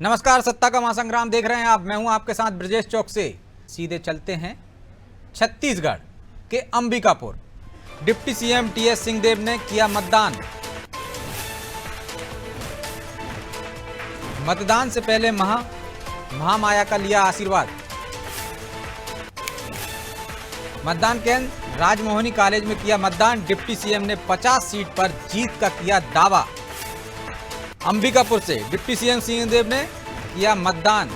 नमस्कार, सत्ता का महासंग्राम देख रहे हैं आप। मैं हूं आपके साथ ब्रजेश चौक से। सीधे चलते हैं छत्तीसगढ़ के Ambikapur. Deputy CM TS Singhdeo ने किया मतदान। मतदान से पहले महामाया का लिया आशीर्वाद। मतदान केंद्र राजमोहनी कॉलेज में किया मतदान। डिप्टी सीएम ने 50 सीट पर जीत का किया दावा। अंबिकापुर से डिप्टी सीएम सिंहदेव ने किया मतदान।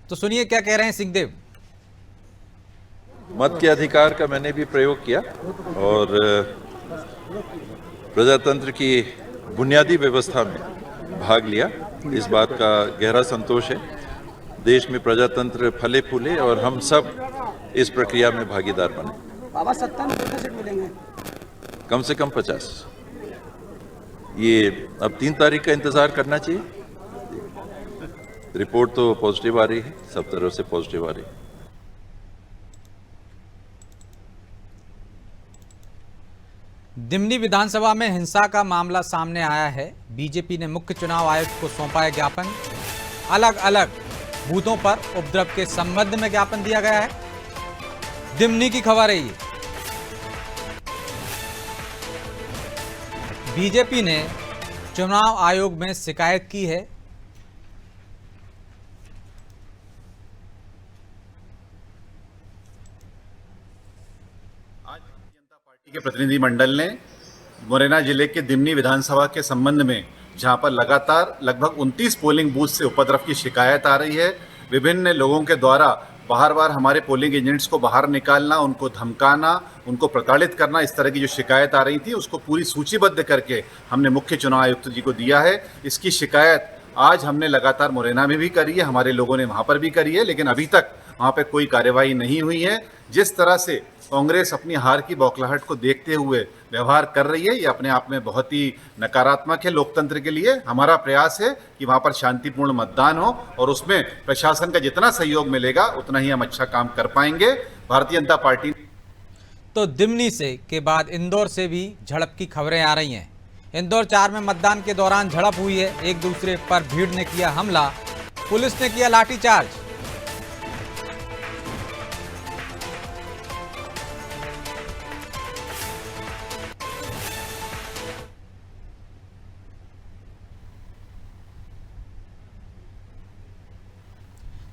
तो सुनिए क्या कह रहे हैं सिंहदेव। मत के अधिकार का मैंने भी प्रयोग किया और प्रजातंत्र की बुनियादी व्यवस्था में भाग लिया। इस बात का गहरा संतोष है। देश में प्रजातंत्र फले फूले और हम सब इस प्रक्रिया में भागीदार बने। बाबा सत्ता में कितने सीट मिलेंगे? कम से कम 50। ये अब 3 तारीख का इंतजार करना चाहिए। रिपोर्ट तो पॉजिटिव आ रही है, सब तरह से पॉजिटिव आ रही है। दिमनी विधानसभा में हिंसा का मामला सामने आया है। बीजेपी ने मुख्य चुनाव आयुक्त को सौंपा है ज्ञापन। अलग अलग बूथों पर उपद्रव के संबंध में ज्ञापन दिया गया है। दिमनी की खबर है ये। बीजेपी ने चुनाव आयोग में शिकायत की है। आज भारतीय जनता पार्टी के प्रतिनिधिमंडल ने मुरैना जिले के दिमनी विधानसभा के संबंध में, जहां पर लगातार लगभग 29 पोलिंग बूथ से उपद्रव की शिकायत आ रही है, विभिन्न लोगों के द्वारा बार बार हमारे पोलिंग एजेंट्स को बाहर निकालना, उनको धमकाना, उनको प्रताड़ित करना, इस तरह की जो शिकायत आ रही थी उसको पूरी सूचीबद्ध करके हमने मुख्य चुनाव आयुक्त जी को दिया है। इसकी शिकायत आज हमने लगातार मुरैना में भी करी है, हमारे लोगों ने वहाँ पर भी करी है, लेकिन अभी तक वहाँ पर कोई कार्यवाही नहीं हुई है। जिस तरह से कांग्रेस अपनी हार की बौखलाहट को देखते हुए व्यवहार कर रही है, ये अपने आप में बहुत ही नकारात्मक है लोकतंत्र के लिए। हमारा प्रयास है कि वहाँ पर शांतिपूर्ण मतदान हो और उसमें प्रशासन का जितना सहयोग मिलेगा उतना ही हम अच्छा काम कर पाएंगे। भारतीय जनता पार्टी तो दिमनी से के बाद इंदौर से भी झड़प की खबरें आ रही हैं। इंदौर 4 में मतदान के दौरान झड़प हुई है। एक दूसरे पर भीड़ ने किया हमला, पुलिस ने किया लाठीचार्ज।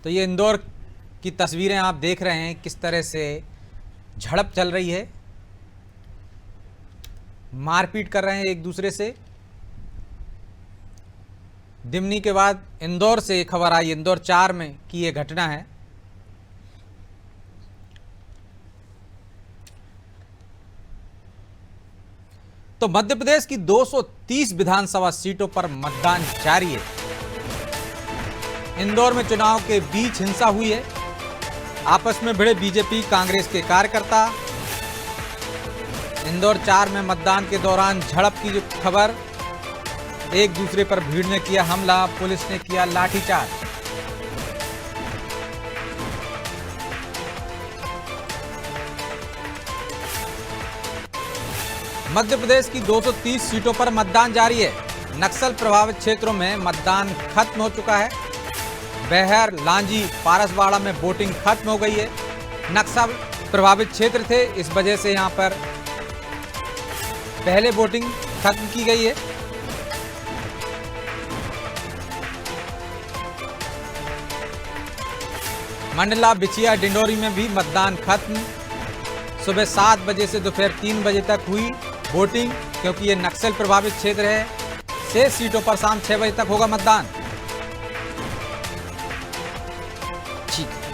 तो ये इंदौर की तस्वीरें आप देख रहे हैं, किस तरह से झड़प चल रही है, मारपीट कर रहे हैं एक दूसरे से। दिमनी के बाद इंदौर से खबर आई, इंदौर 4 में की ये घटना है। तो मध्य प्रदेश की 230 विधानसभा सीटों पर मतदान जारी है। इंदौर में चुनाव के बीच हिंसा हुई है। आपस में भिड़े बीजेपी कांग्रेस के कार्यकर्ता। इंदौर 4 में मतदान के दौरान झड़प की जो खबर, एक दूसरे पर भीड़ ने किया हमला, पुलिस ने किया लाठीचार्ज। मध्य प्रदेश की 230 सीटों पर मतदान जारी है। नक्सल प्रभावित क्षेत्रों में मतदान खत्म हो चुका है। बहर, लांजी, पारसवाड़ा में वोटिंग खत्म हो गई है। नक्सल प्रभावित क्षेत्र थे, इस वजह से यहां पर पहले वोटिंग खत्म की गई है। मंडला, बिछिया, डिंडोरी में भी मतदान खत्म। सुबह 7 बजे से दोपहर 3 बजे तक हुई वोटिंग, क्योंकि ये नक्सल प्रभावित क्षेत्र है। शेष सीटों पर शाम 6 बजे तक होगा मतदान। ठीक है।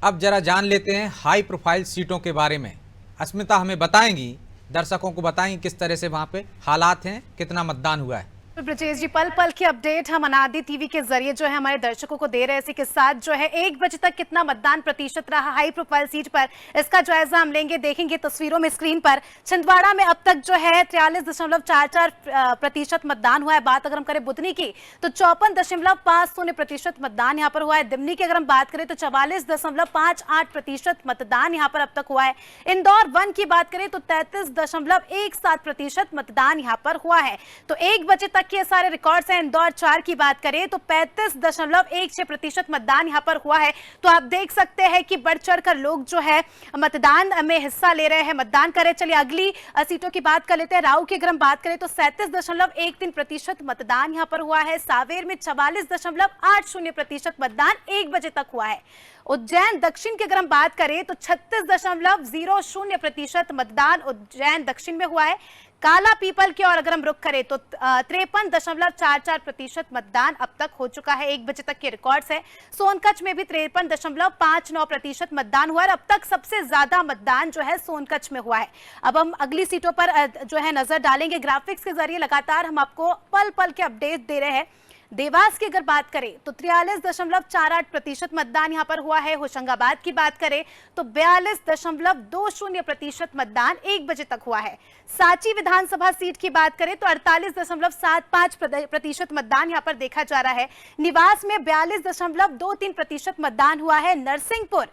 अब जरा जान लेते हैं हाई प्रोफाइल सीटों के बारे में। अस्मिता हमें बताएंगी, दर्शकों को बताएंगी किस तरह से वहां पे हालात हैं, कितना मतदान हुआ है। ब्रजेश जी, पल पल की अपडेट हम अनादि टीवी के जरिए जो है हमारे दर्शकों को दे रहे हैं। इसी के साथ जो है 1 बजे तक कितना मतदान प्रतिशत रहा हाई प्रोफाइल सीट पर, इसका जायजा हम लेंगे। देखेंगे तस्वीरों में स्क्रीन पर छिंदवाड़ा में अब तक जो है 43.44% मतदान हुआ है। बात अगर हम करें बुधनी की तो 54.50% मतदान यहाँ पर हुआ है। दिमनी की अगर हम बात करें तो 44.58% मतदान यहाँ पर अब तक हुआ है। इंदौर 1 की बात करें तो 33.17% मतदान यहाँ पर हुआ है। तो 1 बजे तक के सारे रिकॉर्ड्स हैं। इंदौर 4 की बात करें तो 35.16% मतदान यहां पर हुआ है। तो आप देख सकते हैं कि बढ़ चढ़कर लोग जो है मतदान में हिस्सा ले रहे हैं, मतदान करें। चलिए अगली सीटों की बात कर लेते हैं। राऊ की अगर हम बात करें तो 37.13% मतदान यहां पर हुआ है। सावेर में 44.80% मतदान 1 बजे तक हुआ है। उज्जैन दक्षिण की अगर हम बात करें तो 36.00% मतदान उज्जैन दक्षिण में हुआ है। काला पीपल की और अगर हम रुख करें तो 53.44% मतदान अब तक हो चुका है। 1 बजे तक के रिकॉर्ड्स है। सोनकच्छ में भी 53.59% मतदान हुआ है। अब तक सबसे ज्यादा मतदान जो है सोनकच्छ में हुआ है। अब हम अगली सीटों पर जो है नजर डालेंगे। ग्राफिक्स के जरिए लगातार हम आपको पल पल के अपडेट दे रहे हैं। देवास की अगर बात करें तो 43.48% मतदान यहां पर हुआ है। होशंगाबाद की बात करें तो 42.20% मतदान 1 बजे तक हुआ है। सांची विधानसभा सीट की बात करें तो 48.75% मतदान यहां पर देखा जा रहा है। निवास में 42.23% मतदान हुआ है। नरसिंहपुर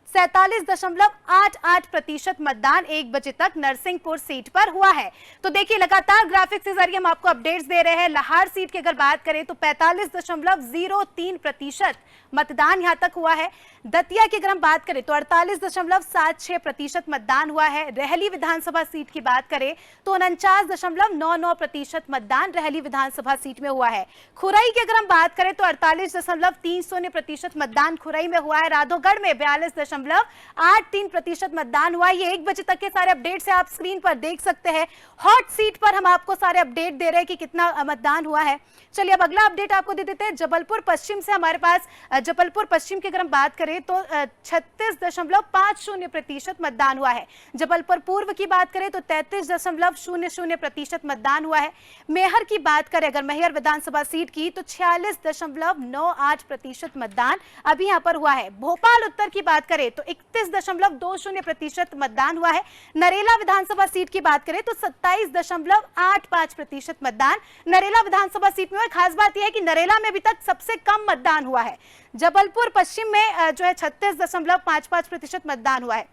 47.88% मतदान 1 बजे तक नरसिंहपुर सीट पर हुआ है। तो देखिए लगातार ग्राफिक्स के जरिए हम आपको अपडेट्स दे रहे हैं। लाहौर सीट की अगर बात करें तो 45.03% मतदान यहां तक हुआ है। दतिया की अगर हम बात करें तो 48.76% मतदान हुआ है। रहली विधानसभा सीट की बात करें तो 49.99% मतदान रहली विधानसभा सीट में हुआ है। खुरई की अगर हम बात करें तो 48.30% मतदान खुरई में हुआ है। राधोगढ़ में 42.83% मतदान हुआ है। ये 1 बजे तक के सारे अपडेट से आप स्क्रीन पर देख सकते हैं। हॉट सीट पर हम आपको सारे अपडेट दे रहे हैं कि कितना मतदान हुआ है। चलिए अब अगला अपडेट आपको दे देते हैं। जबलपुर पश्चिम से हमारे पास जबलपुर पश्चिम की अगर हम बात करें तो 36.50% मतदान हुआ है। जबलपुर पूर्व की बात करें तो 33.00% मतदान हुआ है। मेहर की बात करें अगर मेहर विधानसभा सीट की तो 46.98% मतदान अभी यहां पर हुआ है। भोपाल उत्तर की बात करें तो 31.20% मतदान हुआ है। नरेला विधानसभा सीट की बात करें तो 27.85% मतदान नरेला विधानसभा सीट में। खास बात यह है कि नरेला में अभी तक सबसे कम मतदान हुआ है। जबलपुर पश्चिम में जो है 36.55% मतदान हुआ है।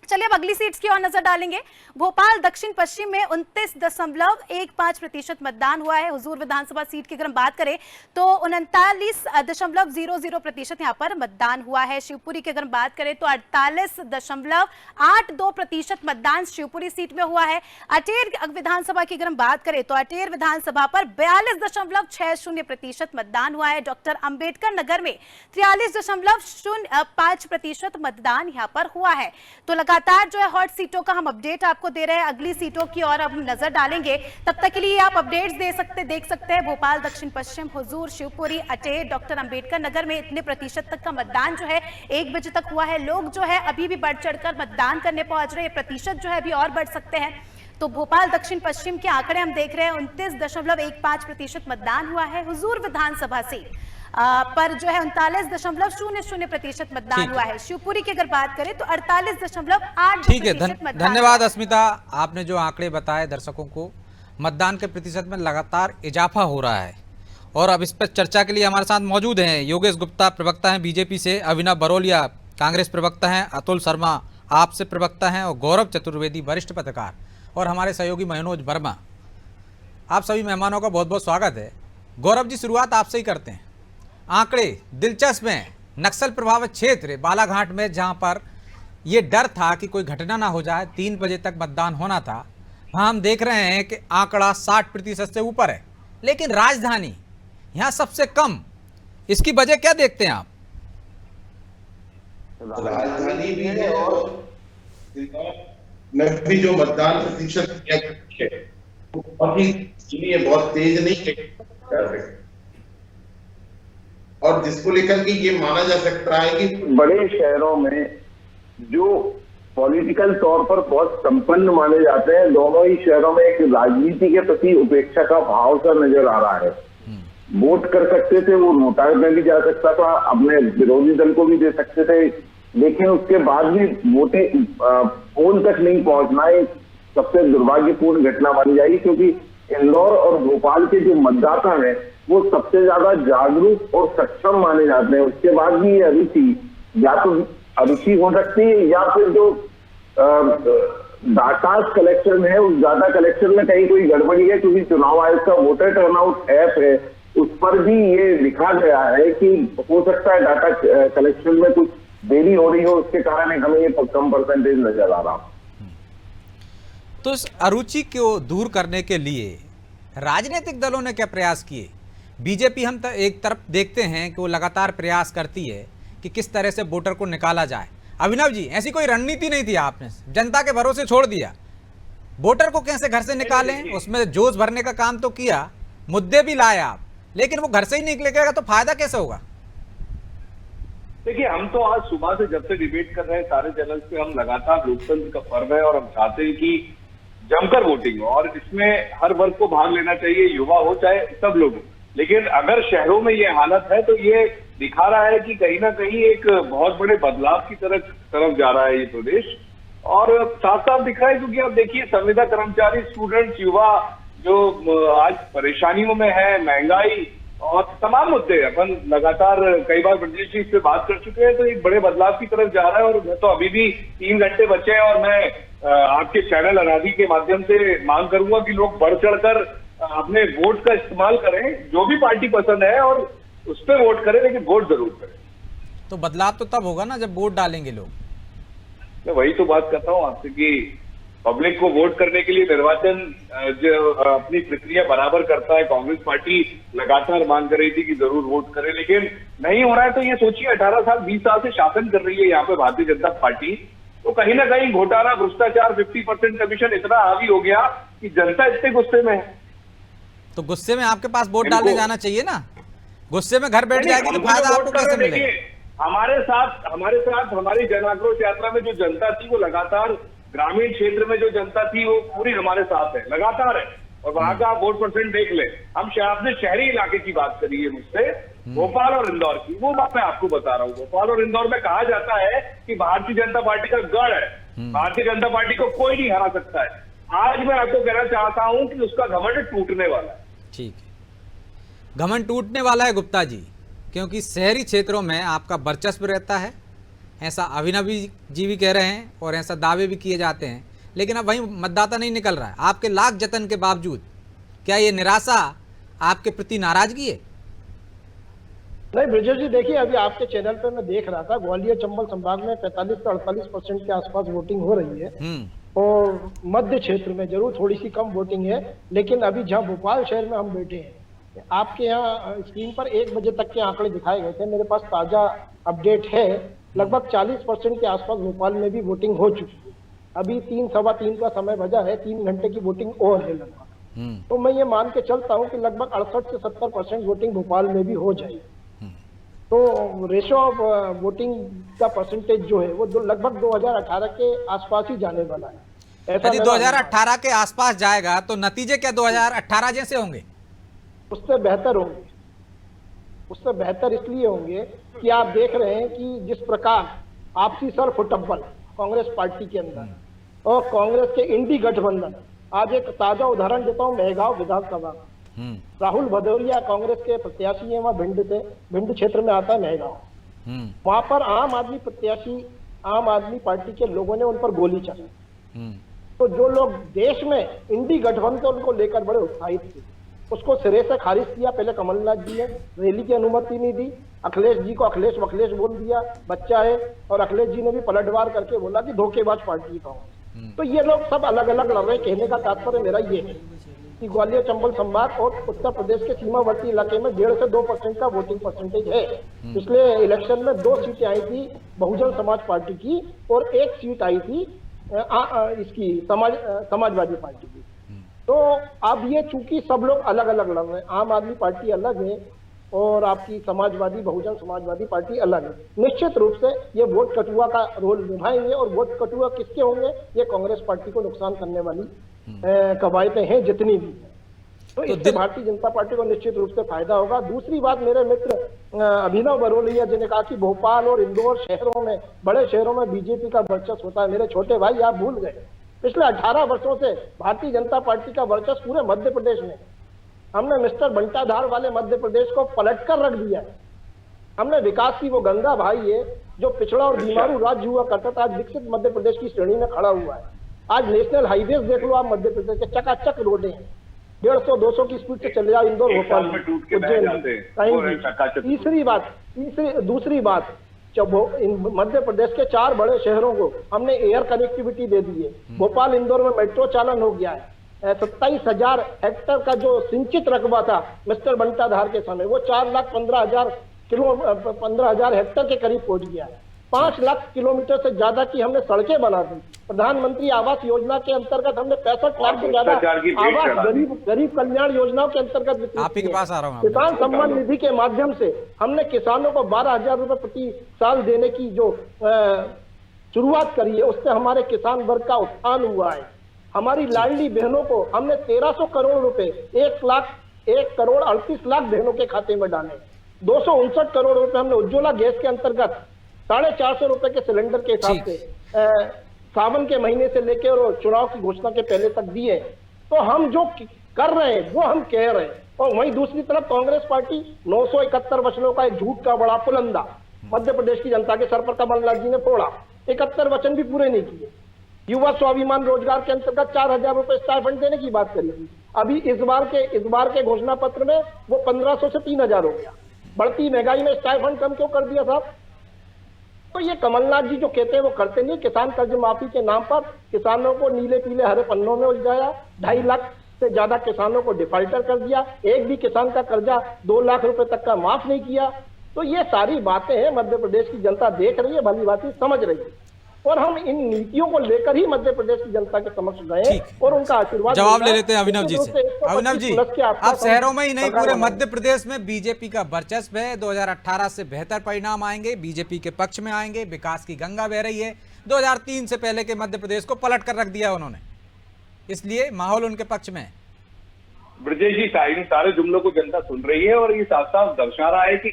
चलिए अब अगली सीट्स की ओर नजर डालेंगे। भोपाल दक्षिण पश्चिम में 29.15% मतदान हुआ है। हुजूर विधानसभा सीट की अगर हम बात करें तो 39.00% यहां पर मतदान हुआ है। शिवपुरी की अगर हम बात करें तो 48.82% मतदान शिवपुरी सीट में हुआ है। अटेर विधानसभा की अगर हम बात करें तो अटेर विधानसभा पर 42.60% मतदान हुआ है। डॉक्टर अंबेडकर नगर में 43.05% मतदान यहां पर हुआ है। तो लगातार जो है हॉट सीटों का हम अपडेट आपको दे रहे हैं। अगली सीटों की और अब हम नजर डालेंगे। तब तक के लिए आप अपडेट्स देख सकते हैं। भोपाल दक्षिण पश्चिम, हुजूर, शिवपुरी, अटेर, डॉक्टर अंबेडकर नगर में इतने प्रतिशत तक का मतदान जो है 1 बजे तक हुआ है। लोग जो है अभी भी बढ़ चढ़कर मतदान करने पहुंच रहे हैं। प्रतिशत जो है अभी और बढ़ सकते हैं। तो भोपाल दक्षिण पश्चिम के आंकड़े हम देख रहे हैं। 29.15% मतदान हुआ है। हुजूर विधानसभा सीट पर जो है 39.00% मतदान हुआ है। शिवपुरी की अगर बात करें तो 48.8%। ठीक है, धन्यवाद अस्मिता। आपने जो आंकड़े बताए दर्शकों को, मतदान के प्रतिशत में लगातार इजाफा हो रहा है। और अब इस पर चर्चा के लिए हमारे साथ मौजूद हैं योगेश गुप्ता, प्रवक्ता हैं बीजेपी से, अभिनव बरोलिया कांग्रेस प्रवक्ता हैं, अतुल शर्मा आप से प्रवक्ता हैं, और गौरव चतुर्वेदी वरिष्ठ पत्रकार, और हमारे सहयोगी मनोज वर्मा। आप सभी मेहमानों का बहुत बहुत स्वागत है। गौरव जी, शुरुआत आपसे ही करते हैं। आंकड़े दिलचस्प हैं। नक्सल प्रभावित क्षेत्र बालाघाट में, जहां पर यह डर था कि कोई घटना ना हो जाए, 3 बजे तक मतदान होना था, वहां हम देख रहे हैं कि आंकड़ा 60% से ऊपर है। लेकिन राजधानी यहां सबसे कम, इसकी वजह क्या देखते हैं आप? राजधानी भी है और भी जो मतदान प्रतिशत है अभी बहुत तेज नहीं है, और जिसको लेकर के ये माना जा सकता है कि बड़े शहरों में जो पॉलिटिकल तौर पर बहुत संपन्न माने जाते हैं। दोनों ही शहरों में एक राजनीति के प्रति उपेक्षा का भाव सा नजर आ रहा है। वोट कर सकते थे, वो नोटा में भी जा सकता था, अपने विरोधी दल को भी दे सकते थे, लेकिन उसके बाद भी वोटिंग पोल तक नहीं पहुंचना एक सबसे दुर्भाग्यपूर्ण घटना मानी जाएगी, क्योंकि इंदौर और भोपाल के जो मतदाता हैं वो सबसे ज्यादा जागरूक और सक्षम माने जाते हैं। उसके बाद भी ये अरुचि या तो अरुचि हो सकती है या फिर जो डाटा कलेक्शन है उस डाटा कलेक्शन में कहीं कोई गड़बड़ी है, क्योंकि चुनाव आयोग का वोटर टर्नआउट ऐप है उस पर भी ये लिखा गया है कि हो सकता है डाटा कलेक्शन में कुछ देरी हो रही हो, उसके कारण हमें ये कम परसेंटेज नजर आ रहा। तो इस अरुचि को दूर करने के लिए राजनीतिक दलों ने क्या प्रयास किए? बीजेपी हम एक तरफ देखते हैं कि वो लगातार प्रयास करती है कि किस तरह से वोटर को निकाला जाए। अभिनव जी, ऐसी कोई रणनीति नहीं थी, आपने जनता के भरोसे छोड़ दिया। वोटर को कैसे घर से निकालें, उसमें जोश भरने का काम तो किया, मुद्दे भी लाए आप, लेकिन वो घर से ही निकलेगा तो फायदा कैसे होगा? देखिए, हम तो आज सुबह से जब से डिबेट कर रहे हैं सारे चैनल्स पे, हम लगातार लोकतंत्र का पर्व है और हम चाहते हैं कि जमकर वोटिंग हो और इसमें हर वर्ग को भाग लेना चाहिए, युवा हो चाहे सब लोग हो। लेकिन अगर शहरों में ये हालत है तो ये दिखा रहा है कि कहीं ना कहीं एक बहुत बड़े बदलाव की तरफ जा रहा है ये प्रदेश, और साथ साथ दिख रहा है क्योंकि आप देखिए संविदा कर्मचारी, स्टूडेंट्स, युवा जो आज परेशानियों में है, महंगाई और तमाम मुद्दे अपन लगातार कई बार ब्रजेश जी इस पे बात कर चुके हैं, तो एक बड़े बदलाव की तरफ जा रहा है। और मैं तो अभी भी 3 घंटे बचे हैं और मैं आपके चैनल अनादि के माध्यम से मांग करूंगा कि लोग बढ़ चढ़कर अपने वोट का इस्तेमाल करें, जो भी पार्टी पसंद है और उस पर वोट करें, लेकिन वोट जरूर करें। तो बदलाव तो तब होगा ना जब वोट डालेंगे लोग। मैं वही तो बात करता हूँ आपसे कि पब्लिक को वोट करने के लिए निर्वाचन जो अपनी प्रक्रिया बराबर करता है। कांग्रेस पार्टी लगातार मांग कर रही थी कि जरूर वोट करें, लेकिन नहीं हो रहा है। तो ये सोचिए 18 साल 20 साल से शासन कर रही है यहाँ पे भारतीय जनता पार्टी, तो कहीं ना कहीं घोटाला, भ्रष्टाचार, 50% कमीशन इतना हावी हो गया कि जनता इतने गुस्से में है। तो गुस्से में आपके पास वोट डालने जाना चाहिए ना, गुस्से में घर बैठ जाएगी तो फायदा आपको कैसे मिलेगा? हमारे साथ हमारी जन आक्रोश यात्रा में जो जनता थी वो लगातार, ग्रामीण क्षेत्र में जो जनता थी वो पूरी हमारे साथ है, लगातार है। और वहां का वोट परसेंट देख ले। आपने शहरी इलाके की बात करी है मुझसे, भोपाल और इंदौर की, वो बात मैं आपको बता रहा हूँ। भोपाल और इंदौर में कहा जाता है कि भारतीय जनता पार्टी का गढ़ है, भारतीय जनता पार्टी को कोई नहीं हरा सकता है। आज मैं आपको कहना चाहता हूं कि उसका घमंड टूटने वाला है। ठीक है, घमंड टूटने वाला है गुप्ता जी, क्योंकि शहरी क्षेत्रों में आपका वर्चस्व रहता है, ऐसा अभिनव जी भी कह रहे हैं और ऐसा दावे भी किए जाते हैं, लेकिन अब वहीं मतदाता नहीं निकल रहा है। आपके लाख जतन के बावजूद क्या ये निराशा आपके प्रति नाराजगी है? नहीं ब्रजेश जी, देखिए अभी आपके चैनल पे मैं देख रहा था, ग्वालियर चंबल संभाग में 45 से 48% के आसपास वोटिंग हो रही है और मध्य क्षेत्र में जरूर थोड़ी सी कम वोटिंग है। लेकिन अभी जहां भोपाल शहर में हम बैठे हैं, आपके यहाँ स्क्रीन पर 1 बजे तक के आंकड़े दिखाए गए थे, मेरे पास ताजा अपडेट है, लगभग 40% के आसपास भोपाल में भी वोटिंग हो चुकी है। अभी 3 सवा 3 का समय बचा है, 3 घंटे की वोटिंग और है लगभग। तो मैं ये मान के चलता हूँ कि लगभग 68 से 70% वोटिंग भोपाल में भी हो जाएगी। तो रेशो ऑफ वोटिंग का परसेंटेज जो है वो लगभग 2018 के आसपास ही जाने वाला है। यदि 2018 के आसपास जाएगा तो नतीजे क्या 2018 जैसे होंगे? उससे बेहतर होंगे। उससे बेहतर इसलिए होंगे कि आप देख रहे हैं कि जिस प्रकार आपसी सर फुटब्बल कांग्रेस पार्टी के अंदर और कांग्रेस के इंडी गठबंधन, आज एक ताजा उदाहरण देता हूं, मेहगांव विधानसभा, राहुल भदौरिया कांग्रेस के प्रत्याशी है, वहां भिंड क्षेत्र में आता है मेहगांव, वहां पर आम आदमी प्रत्याशी, आम आदमी पार्टी के लोगों ने उन पर गोली चलाई। तो जो लोग देश में इंडी गठबंधन को लेकर बड़े उत्साहित थे, उसको सिरे से खारिज किया। पहले कमलनाथ जी ने रैली की अनुमति नहीं दी, अखिलेश जी को अखिलेश वखलेश बोल दिया, बच्चा है, और अखिलेश जी ने भी पलटवार करके बोला कि धोखेबाज पार्टी का हो। तो ये लोग सब अलग अलग लड़ रहे। कहने का तात्पर्य मेरा ये है कि ग्वालियर चंबल संभाग और उत्तर प्रदेश के सीमावर्ती इलाके में 1.5 से 2% का वोटिंग परसेंटेज है। पिछले इलेक्शन में 2 सीटें आई थी बहुजन समाज पार्टी की और 1 सीट आई थी इसकी समाजवादी पार्टी की। तो अब ये चूंकि सब लोग अलग अलग लड़ रहे हैं, आम आदमी पार्टी अलग है, और आपकी समाजवादी बहुजन समाजवादी पार्टी अलग है। निश्चित रूप से ये वोट कटुआ का रोल निभाएंगे और वोट कटुआ किसके होंगे? ये कांग्रेस पार्टी को नुकसान करने वाली कवायतें हैं जितनी भी हैं। तो इससे भारतीय जनता पार्टी को निश्चित रूप से फायदा होगा। दूसरी बात, मेरे मित्र अभिनव बरोलिया जी ने कहा कि भोपाल और इंदौर शहरों में, बड़े शहरों में बीजेपी का वर्चस्व होता है। मेरे छोटे भाई, आप भूल गए, पिछले 18 वर्षों से भारतीय जनता पार्टी का वर्चस्व पूरे मध्य प्रदेश में। हमने मिस्टर बंटाधार वाले मध्य प्रदेश को पलट कर रख दिया। हमने विकास की वो गंगा भाई है जो पिछड़ा और बीमारू राज्य हुआ करता था, आज विकसित मध्य प्रदेश की श्रेणी में खड़ा हुआ है। आज नेशनल हाईवेज देख लो आप, मध्य प्रदेश के चकाचक रोडें हैं, 150-200 की स्पीड से चले जाओ इंदौर भोपाल उज्जैन कहीं। दूसरी बात, जब मध्य प्रदेश के 4 बड़े शहरों को हमने एयर कनेक्टिविटी दे दी है। भोपाल इंदौर में मेट्रो चालन हो गया है। 27,000 हेक्टेयर का जो सिंचित रकबा था मिस्टर बंटाधार के समय, वो 4,15,000 हेक्टेयर के करीब पहुंच गया है। 5 लाख किलोमीटर से ज्यादा की हमने सड़कें बना दी। प्रधानमंत्री आवास योजना के अंतर्गत हमने 65 लाख से ज्यादा आवास गरीब कल्याण योजनाओं के अंतर्गत वितरित किए। किसान सम्मान निधि के माध्यम से हमने किसानों को 12,000 रुपए प्रति साल देने की जो शुरुआत करी है, उससे हमारे किसान वर्ग का उत्थान हुआ है। हमारी लाडली बहनों को हमने 1300 करोड़ रुपए, 1 करोड़ 38 लाख बहनों के खाते में डाले। 259 करोड़ रुपए हमने उज्ज्वला गैस के अंतर्गत 450 रुपए के सिलेंडर के हिसाब से सावन के महीने से लेकर और चुनाव की घोषणा के पहले तक दिए। तो हम जो कर रहे हैं वो हम कह रहे हैं। और वहीं दूसरी तरफ कांग्रेस पार्टी 971 वचनों का एक झूठ का बड़ा पुलंदा मध्य प्रदेश की जनता के सर पर कमलनाथ जी ने फोड़ा। 71 वचन भी पूरे नहीं किए। युवा स्वाभिमान रोजगार के अंतर्गत 4,000 रुपए स्टाइपेंड देने की बात करी थी। अभी इस बार के घोषणा पत्र में वो 1,500 से 3,000 हो गया। बढ़ती महंगाई में स्टाइपेंड कम क्यों कर दिया साहब? तो ये कमलनाथ जी जो कहते हैं वो करते नहीं। किसान कर्ज माफी के नाम पर किसानों को नीले पीले हरे पन्नों में उलझाया। 2.5 लाख से ज्यादा किसानों को डिफाल्टर कर दिया। एक भी किसान का कर्जा 2 लाख रुपए तक का माफ नहीं किया। तो ये सारी बातें हैं, मध्य प्रदेश की जनता देख रही है, भली भांति समझ रही है। और हम इन नीतियों को लेकर ही मध्य प्रदेश की जनता के समक्ष गए और उनका आशीर्वाद जवाब ले लेते हैं अभिनव जी से। अभिनव जी, अब शहरों में ही नहीं पूरे मध्य प्रदेश में बीजेपी का वर्चस्व है। 2018 से बेहतर परिणाम आएंगे, बीजेपी के पक्ष में आएंगे। विकास की गंगा बह रही है। 2003 से पहले के मध्य प्रदेश को पलट कर रख दिया उन्होंने, इसलिए माहौल उनके पक्ष में है। ब्रजेश जी, सारे जुमलों को जनता सुन रही है और ये साफ साफ दर्शा रहा है कि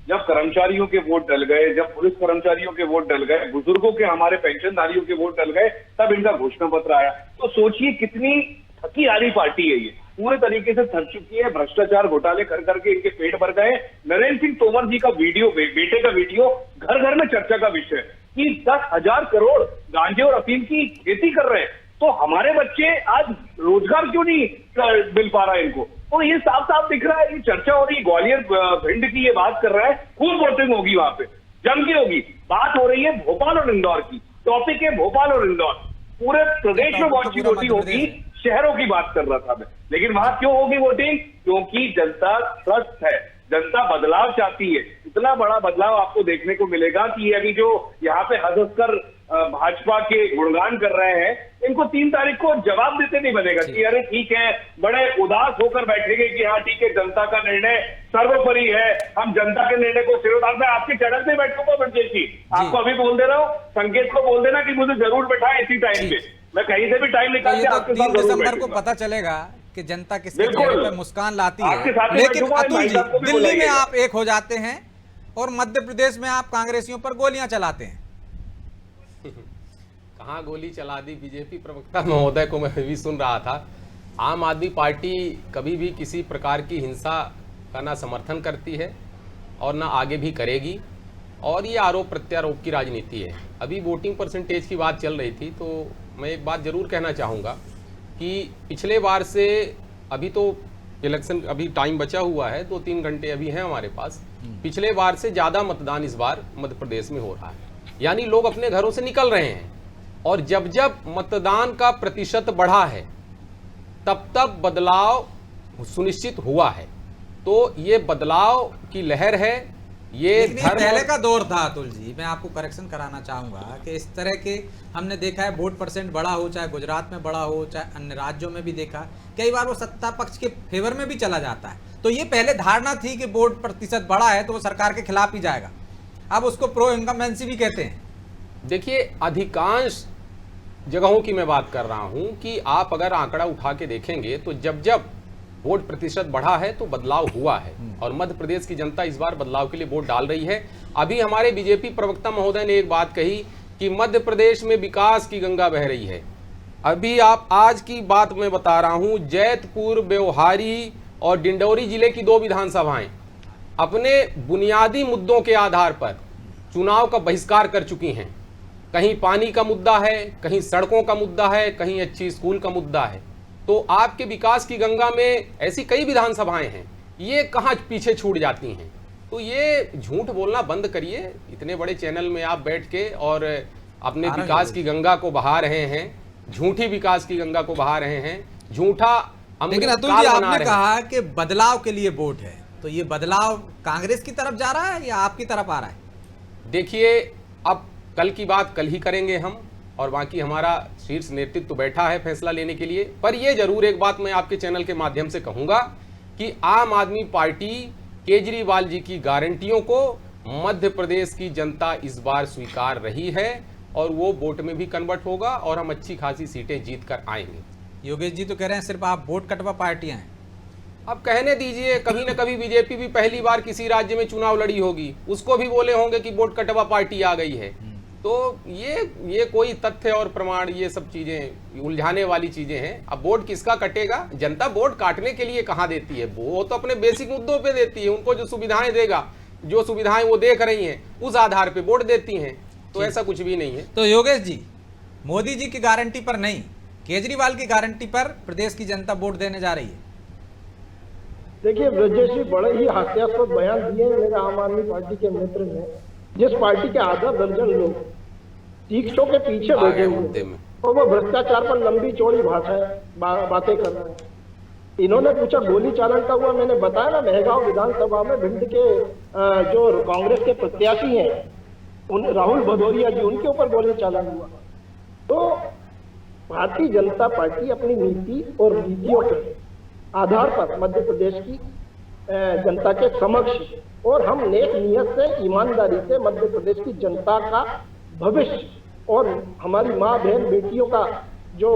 जब कर्मचारियों के वोट डल गए, जब पुलिस कर्मचारियों के वोट डल गए, बुजुर्गों के, हमारे पेंशनधारियों के वोट डल गए, तब इनका घोषणा पत्र आया। तो सोचिए कितनी थकी हारी पार्टी है ये, पूरे तरीके से थक चुकी है। भ्रष्टाचार घोटाले कर करके इनके पेट भर गए। नरेंद्र सिंह तोमर जी का वीडियो, बेटे का वीडियो घर घर में चर्चा का विषय कि 10,000 करोड़ गांजे और अफीम की खेती कर रहे हैं, तो हमारे बच्चे आज रोजगार क्यों नहीं मिल पा रहा है इनको? और ये साफ साफ दिख रहा है, ये चर्चा हो रही है। ग्वालियर भिंड की ये बात कर रहा है, खूब वोटिंग होगी वहां पे, जम की होगी। बात हो रही है भोपाल और इंदौर की, टॉपिक है भोपाल और इंदौर। पूरे प्रदेश में वोटिंग होगी, शहरों की बात कर रहा था मैं। लेकिन वहां क्यों होगी वोटिंग? क्योंकि जनता त्रस्त है, जनता बदलाव चाहती है। इतना बड़ा बदलाव आपको देखने को मिलेगा कि अभी जो यहाँ पे हंस कर भाजपा के गुणगान कर रहे हैं, इनको 3 तारीख को जवाब देते नहीं बनेगा कि अरे ठीक है, बड़े उदास होकर बैठेंगे कि हाँ ठीक है, जनता का निर्णय सर्वोपरि है, हम जनता के निर्णय को सिरोधार। मैं आपके चैनल पे बैठूंगा ब्रजेश जी, आपको अभी बोल दे रहा हूँ, संकेत को बोल देना कि मुझे जरूर बैठाए इसी टाइम पे। मैं कहीं से भी टाइम निकाल के आपके साथ 3 दिसंबर को पता चलेगा कि जनता किसके चेहरे पे मुस्कान लाती है। लेकिन अतुल जी, दिल्ली में आप एक हो जाते हैं और मध्य प्रदेश में आप कांग्रेसियों पर गोलियां चलाते हैं। कहाँ गोली चला दी? बीजेपी प्रवक्ता महोदय को मैं भी सुन रहा था। आम आदमी पार्टी कभी भी किसी प्रकार की हिंसा का ना समर्थन करती है और ना आगे भी करेगी, और ये आरोप प्रत्यारोप की राजनीति है। अभी वोटिंग परसेंटेज की बात चल रही थी, तो मैं एक बात जरूर कहना चाहूँगा कि पिछले बार से अभी तो इलेक्शन, अभी टाइम बचा हुआ है, 2-3 घंटे अभी हैं हमारे पास। पिछले बार से ज़्यादा मतदान इस बार मध्य प्रदेश में हो रहा है, यानी लोग अपने घरों से निकल रहे हैं। और जब जब मतदान का प्रतिशत बढ़ा है, तब तब बदलाव सुनिश्चित हुआ है। तो ये बदलाव की लहर है। ये पहले का दौर था अतुल जी, मैं आपको करेक्शन कराना चाहूंगा कि इस तरह के हमने देखा है, वोट परसेंट बढ़ा हो, चाहे गुजरात में बढ़ा हो, चाहे अन्य राज्यों में भी देखा, कई बार वो सत्ता पक्ष के फेवर में भी चला जाता है। तो ये पहले धारणा थी कि वोट प्रतिशत बढ़ा है तो वो सरकार के खिलाफ ही जाएगा, अब उसको प्रो इनकम्बेंसी भी कहते हैं। देखिए, अधिकांश जगहों की मैं बात कर रहा हूं कि आप अगर आंकड़ा उठा के देखेंगे तो जब जब वोट प्रतिशत बढ़ा है तो बदलाव हुआ है, और मध्य प्रदेश की जनता इस बार बदलाव के लिए वोट डाल रही है। अभी हमारे बीजेपी प्रवक्ता महोदय ने एक बात कही कि मध्य प्रदेश में विकास की गंगा बह रही है। अभी आप आज की बात मैं बता रहा हूं, जैतपुर, ब्यौहारी और डिंडौरी जिले की 2 विधानसभाएं अपने बुनियादी मुद्दों के आधार पर चुनाव का बहिष्कार कर चुकी हैं। कहीं पानी का मुद्दा है, कहीं सड़कों का मुद्दा है, कहीं अच्छी स्कूल का मुद्दा है। तो आपके विकास की गंगा में ऐसी कई विधानसभाएं हैं, ये कहाँ पीछे छूट जाती हैं। तो ये झूठ बोलना बंद करिए। इतने बड़े चैनल में आप बैठ के और अपने विकास की गंगा को बहा रहे हैं, झूठी विकास की गंगा को बहा रहे हैं, झूठा। लेकिन अतुल जी, आपने कहा कि बदलाव के लिए वोट है, तो ये बदलाव कांग्रेस की तरफ जा रहा है या आपकी तरफ आ रहा है? देखिए, अब कल की बात कल ही करेंगे हम, और बाकी हमारा शीर्ष नेतृत्व बैठा है फैसला लेने के लिए। पर यह जरूर एक बात मैं आपके चैनल के माध्यम से कहूंगा कि आम आदमी पार्टी केजरीवाल जी की गारंटियों को मध्य प्रदेश की जनता इस बार स्वीकार रही है, और वो वोट में भी कन्वर्ट होगा और हम अच्छी खासी सीटें जीत कर आएंगे। योगेश जी तो कह रहे हैं सिर्फ आप वोट कटवा पार्टियां हैं। अब कहने दीजिए, कभी न कभी बीजेपी भी पहली बार किसी राज्य में चुनाव लड़ी होगी, उसको भी बोले होंगे कि वोट कटवा पार्टी आ गई है। तो ये कोई तथ्य और प्रमाण, ये सब चीजें उलझाने वाली चीजें हैं। अब वोट किसका कटेगा? जनता वोट काटने के लिए कहाँ देती है, वो तो अपने बेसिक मुद्दों पे देती है। उनको जो सुविधाएं देगा, जो सुविधाएं वो देख रही हैं, उस आधार पे वोट देती हैं। तो ऐसा कुछ भी नहीं है। तो योगेश जी, मोदी जी की गारंटी पर नहीं, केजरीवाल की गारंटी पर प्रदेश की जनता वोट देने जा रही है। देखिए ब्रजेश जी, बड़े ही हास्यास्पद बयान दिए मेरे आम आदमी पार्टी के मित्र ने, जिस पार्टी के आधा दर्जन लोग शिक्षकों के पीछे बैठे हुए और वो भ्रष्टाचार पर लंबी चौड़ी बातें कर रहे हैं। इन्होंने पूछा गोली चालन का हुआ, मैंने बताया ना, मेहगांव विधानसभा में भिंड के जो कांग्रेस के प्रत्याशी हैं राहुल भदौरिया जी, उनके ऊपर गोली चालन हुआ। तो भारतीय जनता पार्टी अपनी नीति और नीतियों के आधार पर मध्य प्रदेश की जनता के समक्ष, और हम नेक नियत से, ईमानदारी से मध्य प्रदेश की जनता का भविष्य और हमारी माँ बहन बेटियों का जो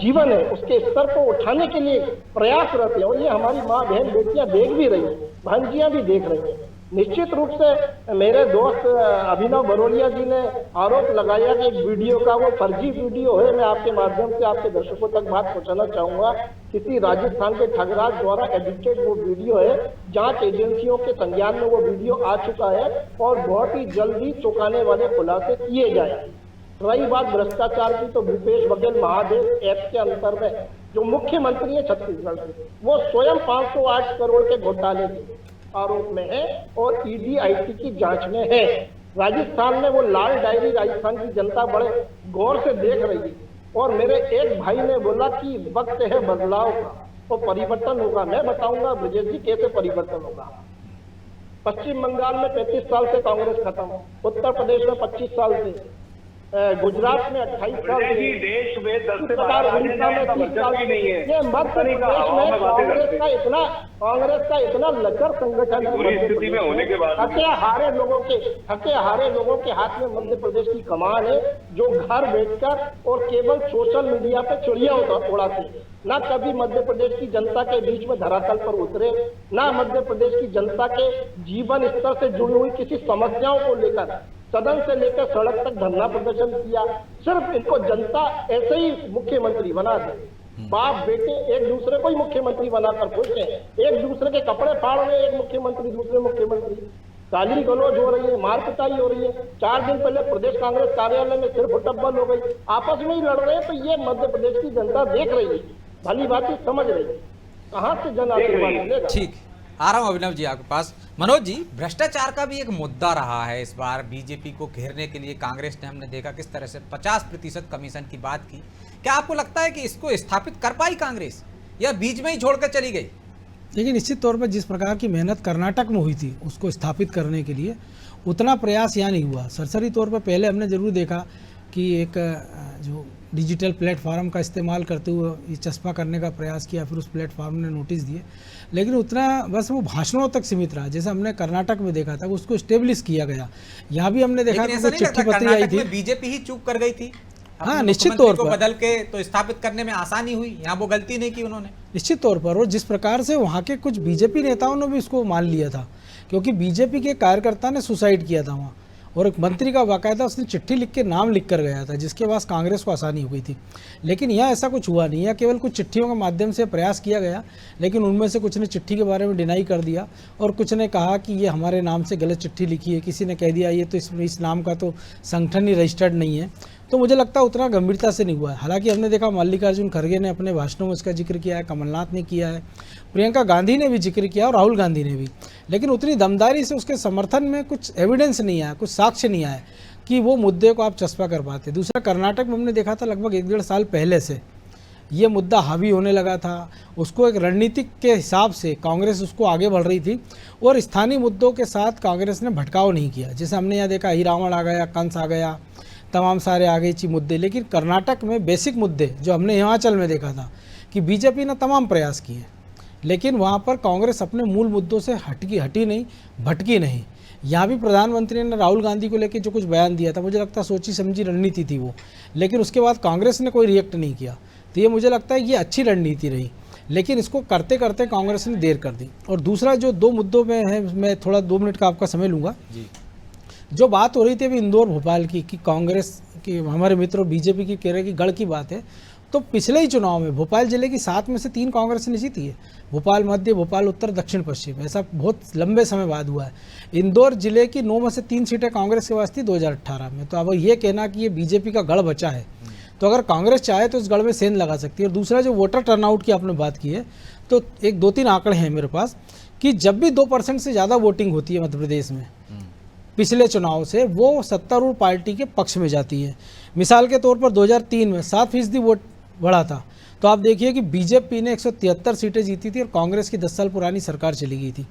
जीवन है उसके स्तर को उठाने के लिए प्रयासरत है। और ये हमारी माँ बहन बेटियां देख भी रही हैं, भांजियां भी देख रही हैं। निश्चित रूप से मेरे दोस्त अभिनव बरोलिया जी ने आरोप लगाया कि एक वीडियो का वो फर्जी वीडियो है। मैं आपके माध्यम से आपके दर्शकों तक बात पहुंचाना चाहूंगा, किसी राजस्थान के ठगराज द्वारा एडिटेड वो वीडियो है। जांच एजेंसियों के संज्ञान में वो वीडियो आ चुका है और बहुत ही जल्दी चौंकाने वाले खुलासे किए जाएंगे। रही बात भ्रष्टाचार की, तो भूपेश बघेल महादेव एक्ट के अंतर्गत जो मुख्यमंत्री है छत्तीसगढ़ के, वो स्वयं 508 करोड़ के घोटाले के आरोप में है और ईडी-आईटी की जांच में है। राजस्थान में वो लाल डायरी राजस्थान की जनता बड़े गौर से देख रही है। और मेरे एक भाई ने बोला कि वक्त है बदलाव का और परिवर्तन होगा। मैं बताऊंगा ब्रजेश जी कैसे परिवर्तन होगा। पश्चिम बंगाल में 35 साल से कांग्रेस खत्म, उत्तर प्रदेश में 25 साल से, गुजरात में 28 साल से, देश में 10 से 12 उड़ीसा में 30 साल से। ये मध्य प्रदेश में कांग्रेस का इतना लचर संगठन है। बुरी स्थिति में होने के बाद थके हारे लोगों के हाथ में मध्य प्रदेश की कमान है, जो घर बैठकर और केवल सोशल मीडिया पे चिड़िया उड़ाते हैं। ना कभी मध्य प्रदेश की जनता के बीच में धरातल पर उतरे, ना मध्य प्रदेश की जनता के जीवन स्तर से जुड़ी हुई किसी समस्याओं को लेकर सदन से लेकर सड़क तक धरना प्रदर्शन किया। सिर्फ इनको जनता ऐसे ही मुख्यमंत्री बना दे। बाप बेटे एक दूसरे को ही मुख्यमंत्री बनाकर खुश हैं, एक दूसरे के कपड़े फाड़ रहे, एक मुख्यमंत्री दूसरे मुख्यमंत्री, गाली गलौज हो रही है, मार पिटाई हो रही है। 4 दिन पहले प्रदेश कांग्रेस कार्यालय में सिर्फ टब्बल हो गई, आपस में ही लड़ रहे हैं। तो ये मध्य प्रदेश की जनता देख रही है, भली बात समझ रही है, कहाँ से जन आशीर्वाद मिलेगा। ठीक, आ रहा हूं अभिनव जी आपके पास। मनोज जी, भ्रष्टाचार का भी एक मुद्दा रहा है इस बार बीजेपी को घेरने के लिए कांग्रेस ने, हमने देखा किस तरह से 50% कमीशन की बात की। क्या आपको लगता है कि इसको स्थापित कर पाई कांग्रेस या बीच में ही छोड़कर चली गई? देखिए, निश्चित तौर पर जिस प्रकार की मेहनत कर्नाटक में हुई थी उसको स्थापित करने के लिए, उतना प्रयास यहाँ नहीं हुआ। सरसरी तौर पर पहले हमने जरूर देखा कि एक जो डिजिटल प्लेटफार्म का इस्तेमाल करते हुए ये चस्पा करने का प्रयास किया, फिर उस प्लेटफार्म ने नोटिस दिए, लेकिन उतना बस वो भाषणों तक सीमित रहा। जैसे हमने कर्नाटक में देखा था, उसको स्टेब्लिश किया गया। यहाँ भी हमने देखा कि चिट्ठी पत्री आई थी, बीजेपी ही चूक कर गई थी। हाँ, निश्चित तौर पर बदल के तो स्थापित करने में आसानी हुई, यहाँ वो गलती नहीं की उन्होंने। निश्चित तौर पर, और जिस प्रकार से वहाँ के कुछ बीजेपी नेताओं ने भी उसको मान लिया था, क्योंकि बीजेपी के कार्यकर्ता ने सुसाइड किया था वहाँ, और एक मंत्री का बाकायदा उसने चिट्ठी लिख के नाम लिख कर गया था, जिसके बाद कांग्रेस को आसानी हो गई थी। लेकिन यहाँ ऐसा कुछ हुआ नहीं है, केवल कुछ चिट्ठियों के माध्यम से प्रयास किया गया, लेकिन उनमें से कुछ ने चिट्ठी के बारे में डिनाई कर दिया और कुछ ने कहा कि ये हमारे नाम से गलत चिट्ठी लिखी है, किसी ने कह दिया ये तो इस नाम का तो संगठन ही रजिस्टर्ड नहीं है। तो मुझे लगता है उतना गंभीरता से नहीं हुआ है। हालांकि हमने देखा मल्लिकार्जुन खड़गे ने अपने भाषणों में इसका जिक्र किया है, कमलनाथ ने किया है, प्रियंका गांधी ने भी जिक्र किया और राहुल गांधी ने भी, लेकिन उतनी दमदारी से उसके समर्थन में कुछ एविडेंस नहीं आया, कुछ साक्ष्य नहीं आया कि वो मुद्दे को आप चस्पा कर पाते। दूसरा, कर्नाटक में हमने देखा था लगभग 1-1.5 साल पहले से ये मुद्दा हावी होने लगा था, उसको एक रणनीतिक के हिसाब से कांग्रेस उसको आगे बढ़ रही थी और स्थानीय मुद्दों के साथ कांग्रेस ने भटकाव नहीं किया। जैसे हमने यहाँ देखा हीरावण आ गया, कंस आ गया, तमाम सारे आगे ची मुद्दे, लेकिन कर्नाटक में बेसिक मुद्दे जो हमने हिमाचल में देखा था कि बीजेपी ने तमाम प्रयास किए, लेकिन वहाँ पर कांग्रेस अपने मूल मुद्दों से हटी नहीं, भटकी नहीं। यहाँ भी प्रधानमंत्री ने राहुल गांधी को लेकर जो कुछ बयान दिया था, मुझे लगता है सोची समझी रणनीति थी वो, लेकिन उसके बाद कांग्रेस ने कोई रिएक्ट नहीं किया। तो ये मुझे लगता है ये अच्छी रणनीति रही, लेकिन इसको करते करते कांग्रेस ने देर कर दी। और दूसरा जो 2 मुद्दों में है, मैं थोड़ा 2 मिनट का आपका समय लूँगा। जो बात हो रही थी अभी इंदौर भोपाल की, कि कांग्रेस की हमारे मित्रों बीजेपी की कह रहे कि गढ़ की बात है, तो पिछले ही चुनाव में भोपाल जिले की 7 में से 3 कांग्रेस ने जीती है। भोपाल मध्य, भोपाल उत्तर, दक्षिण पश्चिम, ऐसा बहुत लंबे समय बाद हुआ है। इंदौर जिले की 9 में से 3 सीटें कांग्रेस के पास थी 2018 में। तो अब ये कहना कि ये बीजेपी का गढ़ बचा है, तो अगर कांग्रेस चाहे तो इस गढ़ में सेंध लगा सकती है। और दूसरा, जो वोटर टर्नआउट की आपने बात की है, तो 1-2-3 आंकड़े हैं मेरे पास कि जब भी 2% से ज़्यादा वोटिंग होती है मध्य प्रदेश में पिछले चुनाव से, वो सत्तारूढ़ पार्टी के पक्ष में जाती है। मिसाल के तौर पर 2003 में 7% वोट बढ़ा था, तो आप देखिए कि बीजेपी ने 173 सीटें जीती थी और कांग्रेस की 10 साल पुरानी सरकार चली गई थी।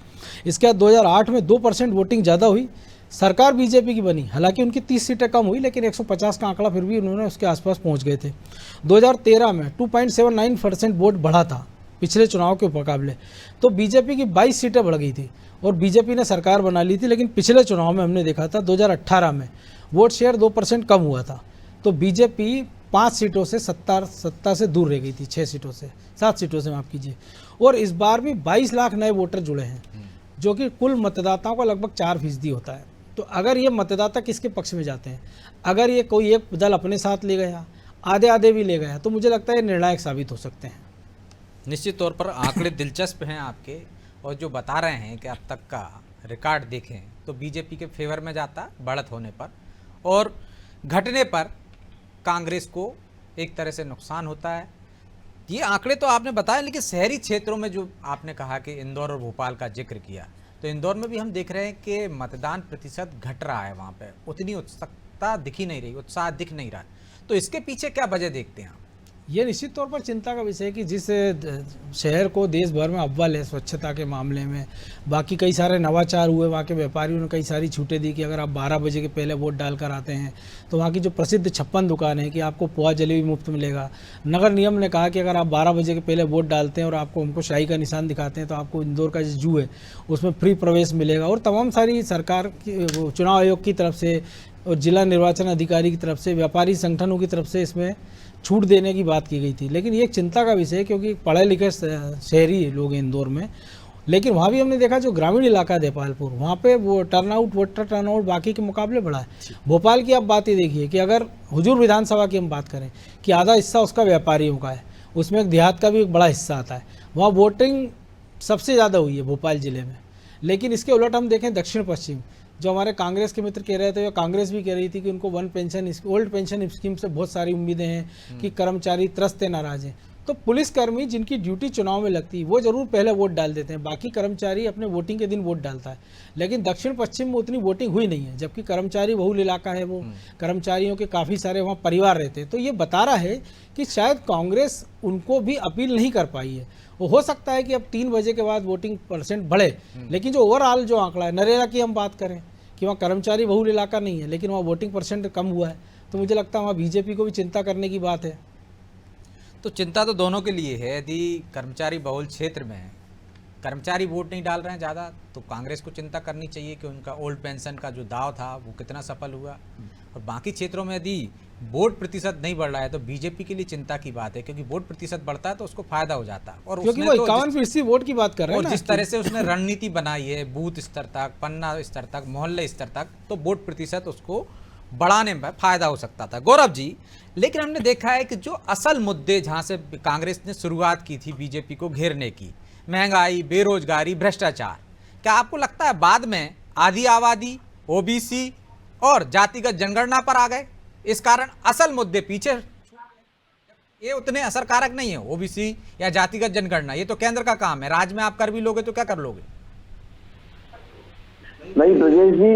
इसके बाद 2008 में 2% वोटिंग ज़्यादा हुई, सरकार बीजेपी की बनी, हालांकि उनकी 30 सीटें कम हुई, लेकिन 150 का आंकड़ा फिर भी उन्होंने उसके आसपास पहुंच गए थे। 2013 में 2.79% वोट बढ़ा था पिछले चुनाव के मुकाबले, तो बीजेपी की 22 सीटें बढ़ गई थी और बीजेपी ने सरकार बना ली थी। लेकिन पिछले चुनाव में हमने देखा था 2018 में वोट शेयर 2% कम हुआ था, तो बीजेपी 5 सीटों से सत्ता से दूर रह गई थी, 6 सीटों से, 7 सीटों से माफ़ कीजिए। और इस बार भी 22 लाख नए वोटर जुड़े हैं, जो कि कुल मतदाताओं का लगभग 4% होता है। तो अगर ये मतदाता किसके पक्ष में जाते हैं, अगर ये कोई एक दल अपने साथ ले गया, आधे भी ले गया, तो मुझे लगता है निर्णायक साबित हो सकते हैं। निश्चित तौर पर आंकड़े दिलचस्प हैं आपके, और जो बता रहे हैं कि अब तक का रिकॉर्ड देखें तो बीजेपी के फेवर में जाता, बढ़त होने पर, और घटने पर कांग्रेस को एक तरह से नुकसान होता है। ये आंकड़े तो आपने बताया, लेकिन शहरी क्षेत्रों में जो आपने कहा कि इंदौर और भोपाल का जिक्र किया, तो इंदौर में भी हम देख रहे हैं कि मतदान प्रतिशत घट रहा है, वहाँ पे उतनी उत्सुकता दिखी नहीं रही, उत्साह दिख नहीं रहा। तो इसके पीछे क्या वजह देखते हैं आप? ये निश्चित तौर पर चिंता का विषय है कि जिस शहर को देश भर में अव्वल है स्वच्छता के मामले में, बाकी कई सारे नवाचार हुए, वहाँ के व्यापारियों ने कई सारी छूटें दी कि अगर आप 12 बजे के पहले वोट डालकर आते हैं तो वहाँ की जो प्रसिद्ध 56 दुकान है कि आपको पोहा जलेबी मुफ्त मिलेगा। नगर निगम ने कहा कि अगर आप 12 बजे के पहले वोट डालते हैं और आपको हमको शाही का निशान दिखाते हैं तो आपको इंदौर का जो जू है उसमें फ्री प्रवेश मिलेगा। और तमाम सारी सरकार की, चुनाव आयोग की तरफ से और जिला निर्वाचन अधिकारी की तरफ से, व्यापारी संगठनों की तरफ से इसमें छूट देने की बात की गई थी। लेकिन ये एक चिंता का विषय है, क्योंकि पढ़े लिखे शहरी लोग हैं इंदौर में, लेकिन वहाँ भी हमने देखा जो ग्रामीण इलाका है देपालपुर, वहाँ पे वो वोटर टर्नआउट बाकी के मुकाबले बढ़ा है। भोपाल की आप बात ही देखिए कि अगर हुजूर विधानसभा की हम बात करें कि आधा हिस्सा उसका व्यापारियों का है, उसमें एक देहात का भी एक बड़ा हिस्सा आता है, वहाँ वोटिंग सबसे ज़्यादा हुई है भोपाल ज़िले में। लेकिन इसके उलट हम देखें दक्षिण पश्चिम, जो हमारे कांग्रेस के मित्र कह रहे थे, कांग्रेस भी कह रही थी कि उनको ओल्ड पेंशन स्कीम से बहुत सारी उम्मीदें हैं कि कर्मचारी त्रस्त नाराज हैं। तो पुलिसकर्मी जिनकी ड्यूटी चुनाव में लगती है वो जरूर पहले वोट डाल देते हैं, बाकी कर्मचारी अपने वोटिंग के दिन वोट डालता है। लेकिन दक्षिण पश्चिम में उतनी वोटिंग हुई नहीं है, जबकि कर्मचारी बहुल इलाका है, वो कर्मचारियों के काफ़ी सारे वहाँ परिवार रहते हैं। तो ये बता रहा है कि शायद कांग्रेस उनको भी अपील नहीं कर पाई है। वो हो सकता है कि अब 3 बजे के बाद वोटिंग % बढ़े, लेकिन जो ओवरऑल जो आंकड़ा है, नरेगा की हम बात करें कि वहाँ कर्मचारी बहुल इलाका नहीं है, लेकिन वहाँ वोटिंग परसेंट कम हुआ है, तो मुझे लगता है वहाँ बीजेपी को भी चिंता करने की बात है। तो चिंता तो दोनों के लिए है। यदि कर्मचारी बहुल क्षेत्र में कर्मचारी वोट नहीं डाल रहे हैं ज़्यादा, तो कांग्रेस को चिंता करनी चाहिए कि उनका ओल्ड पेंशन का जो दाव था वो कितना सफल हुआ। और बाकी क्षेत्रों में यदि वोट प्रतिशत नहीं बढ़ रहा है तो बीजेपी के लिए चिंता की बात है, क्योंकि वोट प्रतिशत बढ़ता है तो उसको फायदा हो जाता है। और क्योंकि वो 51% वोट की बात कर रहे हैं और ना, जिस तरह से उसने रणनीति बनाई है बूथ स्तर तक, पन्ना स्तर तक, मोहल्ले स्तर तक, तो वोट प्रतिशत उसको बढ़ाने में फायदा हो सकता था। गौरव जी, लेकिन हमने देखा है कि जो असल मुद्दे जहां से कांग्रेस ने शुरुआत की थी बीजेपी को घेरने की, महंगाई, बेरोजगारी, भ्रष्टाचार, क्या आपको लगता है बाद में आधी आबादी, ओबीसी और जातिगत जनगणना पर आ गए, इस कारण असल मुद्दे पीछे ये उतने असरकारक नहीं है? ओबीसी या जातिगत जनगणना ये तो केंद्र का काम है, राज्य में आप कर भी लोगे तो क्या कर लोगे? नहीं ब्रजेश जी,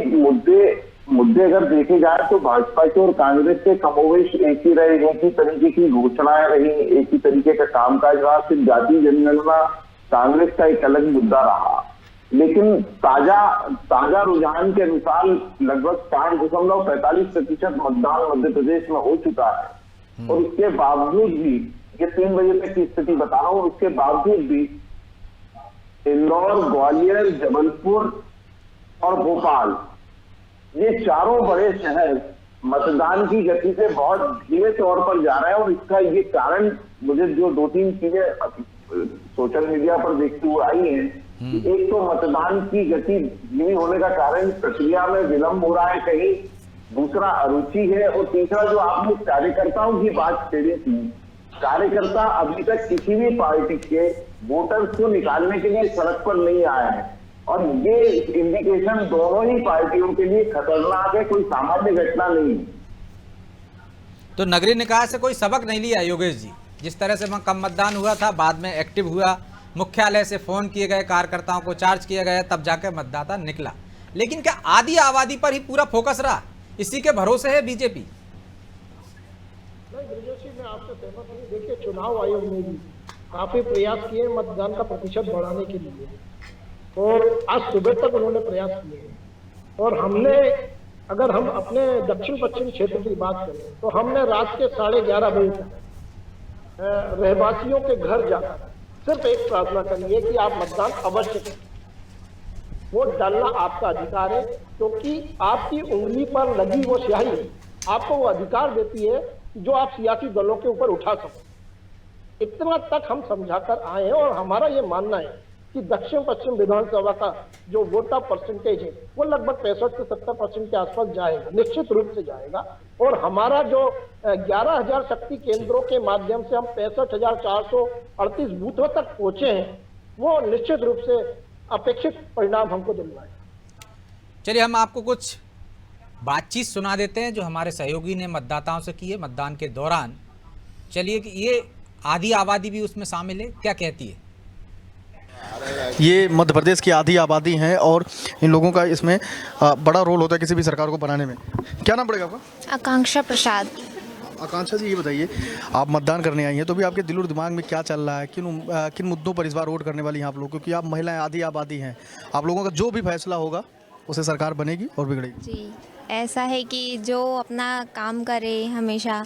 मुद्दे अगर देखे जाए तो भाजपा के और कांग्रेस के कमोवेश एक ही रहे, एक ही तरीके की घोषणाएं रही, एक ही तरीके का कामकाज रहा। सिर्फ जाति जनगणना कांग्रेस का एक अलग मुद्दा रहा, लेकिन ताजा रुझान के अनुसार लगभग 5.45% मतदान मध्य प्रदेश में हो चुका है। और उसके बावजूद भी, ये 3 बजे तक की स्थिति बता रहा हूँ, उसके बावजूद भी इंदौर, ग्वालियर, जबलपुर और भोपाल, ये चारों बड़े शहर मतदान की गति से बहुत धीमे तौर पर जा रहे हैं। और इसका ये कारण मुझे जो 2-3 चीजें सोशल मीडिया पर देखते हुए आई हैं, एक तो मतदान की गति धीमी होने का कारण प्रक्रिया में विलंब हो रहा है कहीं, दूसरा अरुचि है, और तीसरा जो आपने कार्यकर्ताओं की बात छेड़ी थी, कार्यकर्ता अभी तक किसी भी पार्टी के वोटर्स को निकालने के लिए सड़क पर नहीं आए हैं। और ये इंडिकेशन दोनों ही पार्टियों के लिए खतरनाक है, कोई सामान्य घटना नहीं। तो नगरीय निकाय से कोई सबक नहीं लिया योगेश जी? जिस तरह से वहाँ कम मतदान हुआ था, बाद में एक्टिव हुआ, मुख्यालय से फोन किए गए, कार्यकर्ताओं को चार्ज किया गया, तब जाकर मतदाता निकला। लेकिन क्या आधी आबादी पर ही पूरा फोकस रहा? इसी के भरोसे है बीजेपी? नहीं ब्रजेश जी, मैं आपसे सहमत हूँ। देखिए, चुनाव आयोग ने भी काफी प्रयास किए मतदान का प्रतिशत बढ़ाने के लिए, और आज सुबह तक उन्होंने प्रयास किए। और हमने, अगर हम अपने दक्षिण पश्चिम क्षेत्र की बात करें, तो हमने रात के 11:30 बजे तक रहवासियों के घर जाकर सिर्फ एक प्रार्थना करिए कि आप मतदान अवश्य करें। वोट डालना आपका अधिकार है, क्योंकि आपकी उंगली पर लगी वो स्याही आपको वो अधिकार देती है जो आप सियासी दलों के ऊपर उठा सको। इतना तक हम समझाकर आए हैं, और हमारा ये मानना है कि दक्षिण पश्चिम विधानसभा का जो वोट का परसेंटेज है वो लगभग 65 से 70% के आसपास जाएगा, निश्चित रूप से जाएगा। और हमारा जो 11,000 शक्ति केंद्रों के माध्यम से हम 65,438 बूथों तक पहुंचे हैं, वो निश्चित रूप से अपेक्षित परिणाम हमको दिलवाए। चलिए, हम आपको कुछ बातचीत सुना देते हैं जो हमारे सहयोगी ने मतदाताओं से की है मतदान के दौरान। चलिए, कि ये आधी आबादी भी उसमें शामिल है, क्या कहती है? ये मध्य प्रदेश की आधी आबादी है और इन लोगों का इसमें बड़ा रोल होता है किसी भी सरकार को बनाने में। क्या नाम पड़ेगा आपका? आकांक्षा प्रसाद। आकांक्षा जी, ये बताइए, आप मतदान करने आई हैं, तो भी आपके दिल और दिमाग में क्या चल रहा है? किन मुद्दों पर इस बार वोट करने वाली हैं आप लोग? क्योंकि आप महिलाएं आधी आबादी हैं, आप लोगों का जो भी फैसला होगा उसे सरकार बनेगी और बिगड़ेगी। जी, ऐसा है कि जो अपना काम करे हमेशा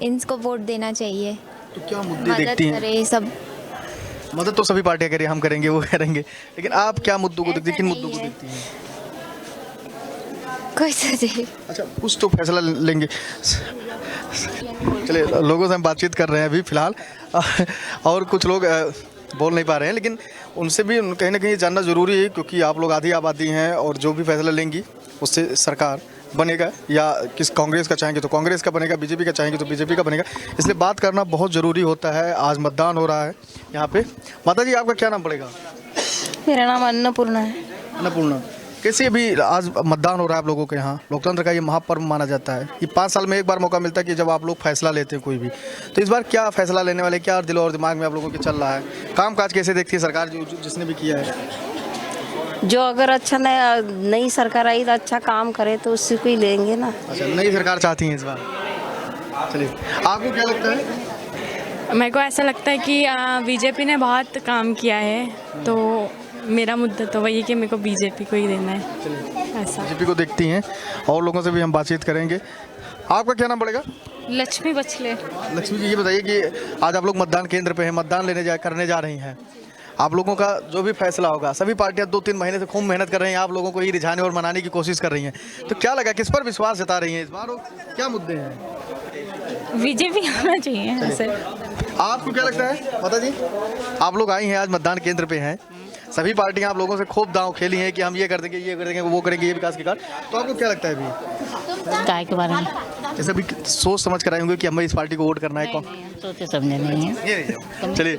इनको वोट देना चाहिए। तो क्या मुद्दे देखती हैं? करे सब मदद तो सभी पार्टियां करें, हम करेंगे, वो करेंगे, लेकिन आप क्या मुद्दों को देखती हैं? किन मुद्दों को देखती हैं? कोई सोचे। अच्छा, कुछ तो फैसला लेंगे। चलिए, लोगों से हम बातचीत कर रहे हैं अभी फिलहाल, और कुछ लोग बोल नहीं पा रहे हैं, लेकिन उनसे भी कहीं ना कहीं जानना ज़रूरी है, क्योंकि आप लोग आधी आबादी हैं और जो भी फैसला लेंगी उससे सरकार बनेगा, या किस कांग्रेस का चाहेंगे तो कांग्रेस का बनेगा, बीजेपी का चाहेंगे तो बीजेपी का बनेगा, इसलिए बात करना बहुत ज़रूरी होता है। आज मतदान हो रहा है यहाँ पे। माता जी, आपका क्या नाम पड़ेगा? मेरा नाम अन्नपूर्णा है। अन्नपूर्णा, कैसे भी आज मतदान हो रहा है आप लोगों के यहाँ? लोकतंत्र का ये महापर्व माना जाता है। ये 5 साल में एक बार मौका मिलता है कि जब आप लोग फैसला लेते हैं कोई भी, तो इस बार क्या फैसला लेने वाले, क्या दिल और दिमाग में आप लोगों के चल रहा है? काम काज कैसे देखती है सरकार जिसने भी किया है? जो अगर अच्छा नई सरकार आई तो अच्छा काम करे तो उससे कोई लेंगे ना। अच्छा, नई सरकार चाहती हैं इस बार। चलिए, आपको क्या लगता है? मेरे को ऐसा लगता है कि बीजेपी ने बहुत काम किया है, तो मेरा मुद्दा तो वही है कि मेरे को बीजेपी को ही देना है, ऐसा। बीजेपी को देखती हैं, और लोगों से भी हम बातचीत करेंगे। आपका क्या नाम पड़ेगा? लक्ष्मी बचले। लक्ष्मी जी, ये बताइए कि आज आप लोग मतदान केंद्र पे हैं, मतदान करने जा रही हैं। आप लोगों का जो भी फैसला होगा, सभी पार्टियां 2-3 महीने से खूब मेहनत कर रही हैं, आप लोगों को ही रिझाने और मनाने की कोशिश कर रही हैं, तो क्या लगा, किस पर विश्वास जता रही हैं इस बार, क्या मुद्दे हैं? बीजेपी आना चाहिए ऐसे। आपको क्या लगता है माता जी? आप लोग आई हैं, आज मतदान केंद्र पे हैं, सभी पार्टियां आप लोगों से खूब दांव खेली हैं कि हम ये कर देंगे, ये कर देंगे, वो करेंगे, ये विकास के कार्य, तो आपको क्या लगता है अभी काय के बारे में? जैसे अभी सोच समझ कर आए होंगे कि हमें इस पार्टी को वोट करना है, कौन? सोचे समझे नहीं है। चलिए,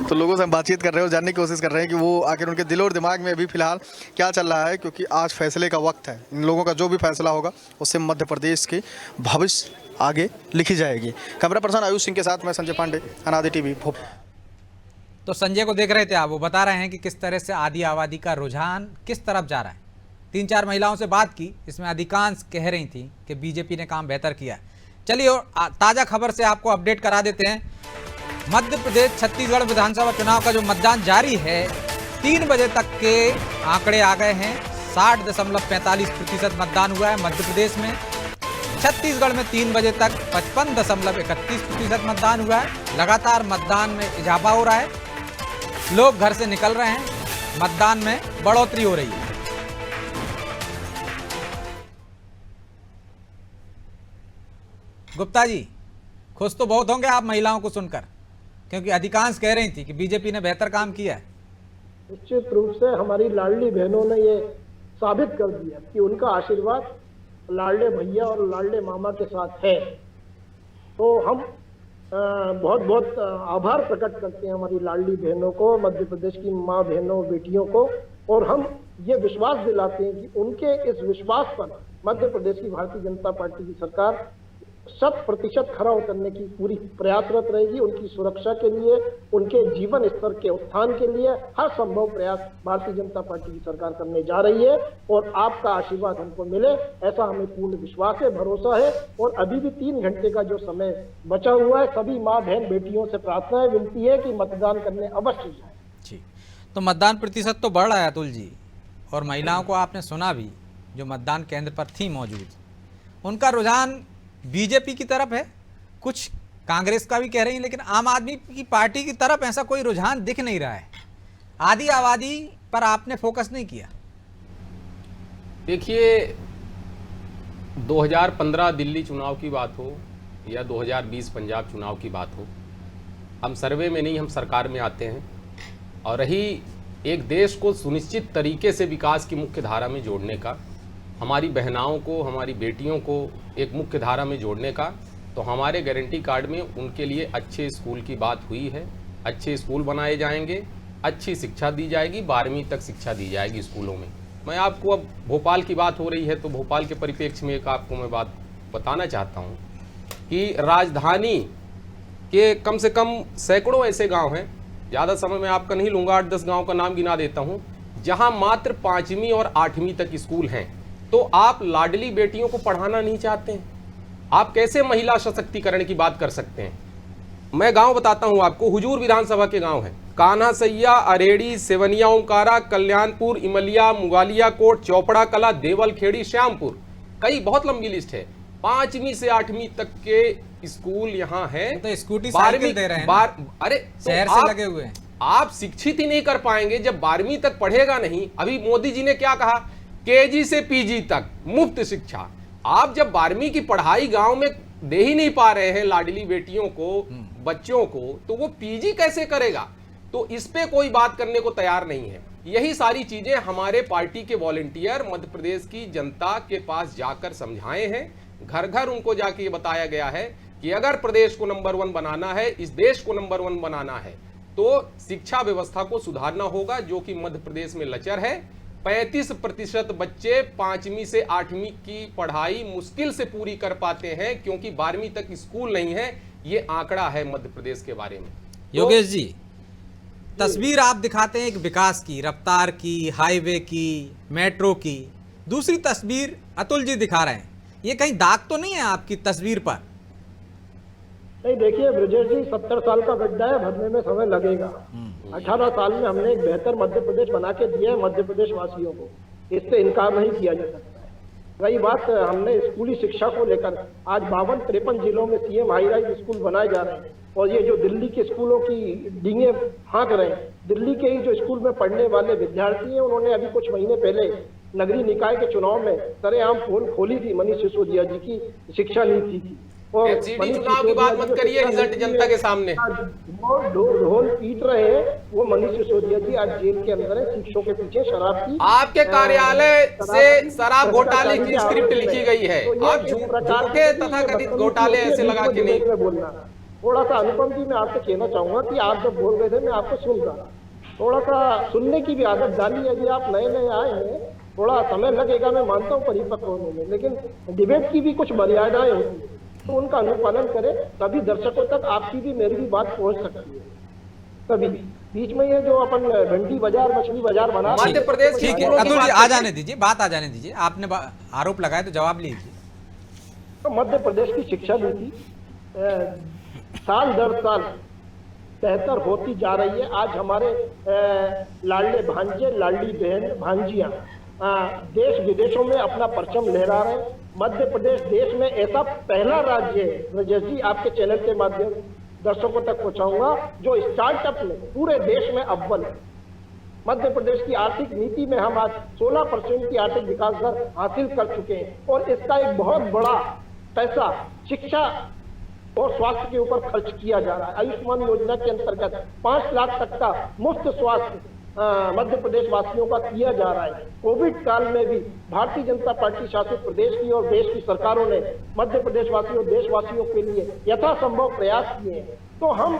तो लोगों से हम बातचीत कर रहे हैं और जानने की कोशिश कर रहे हैं कि वो आखिर उनके दिल और दिमाग में अभी फिलहाल क्या चल रहा है, क्योंकि आज फैसले का वक्त है। इन लोगों का जो भी फैसला होगा उससे मध्य प्रदेश की भविष्य आगे लिखी जाएगी। कैमरा पर्सन आयुष सिंह के साथ मैं संजय पांडे, अनादि टीवी भोपाल। तो संजय को देख रहे थे आप, वो बता रहे हैं कि किस तरह से आधी आबादी का रुझान किस तरफ जा रहा है। 3-4 महिलाओं से बात की, इसमें अधिकांश कह रही थी कि बीजेपी ने काम बेहतर किया है। चलिए और ताज़ा खबर से आपको अपडेट करा देते हैं। मध्य प्रदेश छत्तीसगढ़ विधानसभा चुनाव का जो मतदान जारी है, 3 बजे तक के आंकड़े आ गए हैं। 60.45% मतदान हुआ है मध्य प्रदेश में। छत्तीसगढ़ में 3 बजे तक 55.31% मतदान हुआ है। लगातार मतदान में इजाफा हो रहा है, लोग घर से निकल रहे हैं, मतदान में बढ़ोतरी हो रही है। गुप्ता जी, खुश तो बहुत होंगे आप महिलाओं को सुनकर, क्योंकि अधिकांश कह रही थी कि बीजेपी ने बेहतर काम किया है। निश्चित रूप से हमारी लाडली बहनों ने ये साबित कर दिया कि उनका आशीर्वाद लाडले भैया और लाडले मामा के साथ है। तो हम बहुत बहुत आभार प्रकट करते हैं हमारी लाडली बहनों को, मध्य प्रदेश की माँ बहनों बेटियों को, और हम ये विश्वास दिलाते हैं कि उनके इस विश्वास पर मध्य प्रदेश की भारतीय जनता पार्टी की सरकार 100% खरा उतरने की पूरी प्रयासरत रहेगी। उनकी सुरक्षा के लिए, उनके जीवन स्तर के उत्थान के लिए हर संभव प्रयास भारतीय जनता पार्टी की सरकार करने जा रही है, और आपका आशीर्वाद हमको मिले ऐसा हमें पूर्ण विश्वास है, भरोसा है। और अभी भी 3 घंटे का जो समय बचा हुआ है, सभी माँ बहन बेटियों से प्रार्थना है, विनती है कि मतदान करने अवश्य जाए। जी, तो मतदान प्रतिशत तो बढ़ रहा है अतुल जी, और महिलाओं को आपने सुना भी जो मतदान केंद्र पर थी मौजूद, उनका रुझान बीजेपी की तरफ है, कुछ कांग्रेस का भी कह रही है, लेकिन आम आदमी की पार्टी की तरफ ऐसा कोई रुझान दिख नहीं रहा है। आधी आबादी पर आपने फोकस नहीं किया। देखिए, 2015 दिल्ली चुनाव की बात हो या 2020 पंजाब चुनाव की बात हो, हम सर्वे में नहीं, हम सरकार में आते हैं। और रही एक देश को सुनिश्चित तरीके से विकास की मुख्य धारा में जोड़ने का, हमारी बहनाओं को, हमारी बेटियों को एक मुख्य धारा में जोड़ने का, तो हमारे गारंटी कार्ड में उनके लिए अच्छे स्कूल की बात हुई है। अच्छे स्कूल बनाए जाएंगे, अच्छी शिक्षा दी जाएगी, 12वीं तक शिक्षा दी जाएगी स्कूलों में। मैं आपको, अब भोपाल की बात हो रही है तो भोपाल के परिप्रेक्ष्य में एक आपको मैं बात बताना चाहता हूँ कि राजधानी के कम से कम सैकड़ों ऐसे गाँव हैं, ज़्यादा समय मैं आपका नहीं लूँगा, 8-10 गाँव का नाम गिना देता हूँ, जहाँ मात्र 5वीं और 8वीं तक स्कूल हैं। तो आप लाडली बेटियों को पढ़ाना नहीं चाहते हैं, आप कैसे महिला सशक्तिकरण की बात कर सकते हैं? मैं गांव बताता हूं आपको, हुजूर विधानसभा के गांव हैं, कान्हा सैया, अरेड़ी, सेवनिया, ओंकारा, कल्याणपुर, इमलिया, मुगालिया कोट, चौपड़ा कला, देवलखेड़ी, श्यामपुर, कई बहुत लंबी लिस्ट है। 5वीं से 8वीं तक के स्कूल यहाँ है। तो स्कूटी साइकिल दे रहे हैं, अरे शहर से लगे हुए हैं। आप शिक्षित ही नहीं कर पाएंगे जब 12वीं तक पढ़ेगा नहीं। अभी मोदी जी ने क्या कहा, केजी से पीजी तक मुफ्त शिक्षा। आप जब 12वीं की पढ़ाई गांव में दे ही नहीं पा रहे हैं लाडली बेटियों को, बच्चों को, तो वो पीजी कैसे करेगा? तो इस पे कोई बात करने को तैयार नहीं है। यही सारी चीजें हमारे पार्टी के वॉलंटियर मध्य प्रदेश की जनता के पास जाकर समझाए हैं। घर घर उनको जाके ये बताया गया है कि अगर प्रदेश को नंबर 1 बनाना है, इस देश को नंबर 1 बनाना है, तो शिक्षा व्यवस्था को सुधारना होगा, जो कि मध्य प्रदेश में लचर है। 35% बच्चे 5वीं से 8वीं की पढ़ाई मुश्किल से पूरी कर पाते हैं, क्योंकि 12वीं तक स्कूल नहीं है। ये आंकड़ा है मध्य प्रदेश के बारे में। योगेश जी, तस्वीर आप दिखाते हैं एक विकास की, रफ्तार की, हाईवे की, मेट्रो की। दूसरी तस्वीर अतुल जी दिखा रहे हैं, ये कहीं दाग तो नहीं है आपकी तस्वीर पर? नहीं देखिए ब्रजेश जी, 70 साल का गड्ढा है, भरने में समय लगेगा। 18 साल में हमने एक बेहतर मध्य प्रदेश बना के दिया है मध्य प्रदेश वासियों को, इससे इनकार नहीं किया जा सकता है। रही बात हमने स्कूली शिक्षा को लेकर, आज 52-53 जिलों में सीएम हाई राइज स्कूल बनाए जा रहे हैं, और ये जो दिल्ली के स्कूलों की डींगे हाँक रहे हैं, दिल्ली के ही जो स्कूल में पढ़ने वाले विद्यार्थी हैं, उन्होंने अभी कुछ महीने पहले नगरीय निकाय के चुनाव में सरेआम पोल खोली थी मनीष सिसोदिया जी की शिक्षा नीति की। और एफजीडी चुनाव की बात मत करिए, रिजल्ट जनता के सामने। वो ढोल पीट रहे हैं, वो मनीष सिसोदिया जी आज जेल के अंदर है, शिक्षकों के पीछे शराब की, आपके कार्यालय से शराब घोटाले की स्क्रिप्ट लिखी गई है। आप झूठे तथाकथित घोटाले ऐसे लगा के नहीं बोलना। थोड़ा सा अनुपम जी, मैं आपसे कहना चाहूंगा कि आप जब बोल रहे थे मैं आपको सुन रहा, थोड़ा सा सुनने की भी आदत डाली। यदि आप नए नए आए हैं, थोड़ा समय लगेगा, मैं मानता हूँ परिपक्व होने में, लेकिन डिबेट की भी कुछ मर्यादाएं होती है, तो उनका अनुपालन करें, तभी दर्शकों तक आपकी भी मेरी भी बात पहुंच सकती है। तभी बीच में ये जो अपन घंटी बाजार मछली बाजार बना मध्य प्रदेश, ठीक है अतुल जी, आ जाने दीजिए, बात आ जाने दीजिए। आपने आरोप लगाए तो जवाब लीजिए। तो मध्य प्रदेश की शिक्षा नीति साल दर साल बेहतर होती जा रही है। आज हमारे लाडले भांजे, लाडली बहन, भांजियां देश विदेशों में अपना परचम लहरा रहे हैं। मध्य प्रदेश देश में ऐसा पहला राज्य है, रजत जी आपके चैनल के माध्यम दर्शकों तक पहुंचाऊंगा, जो स्टार्टअप में पूरे देश में अव्वल है। मध्य प्रदेश की आर्थिक नीति में हम आज 16% की आर्थिक विकास दर हासिल कर चुके हैं, और इसका एक बहुत बड़ा पैसा शिक्षा और स्वास्थ्य के ऊपर खर्च किया जा रहा है। आयुष्मान योजना के अंतर्गत 5 लाख तक का मुफ्त स्वास्थ्य मध्य प्रदेश वासियों का किया जा रहा है। कोविड काल में भी भारतीय जनता पार्टी शासित प्रदेश की और देश की सरकारों ने मध्य प्रदेश वासियों, देशवासियों के लिए यथासंभव प्रयास किए हैं। तो हम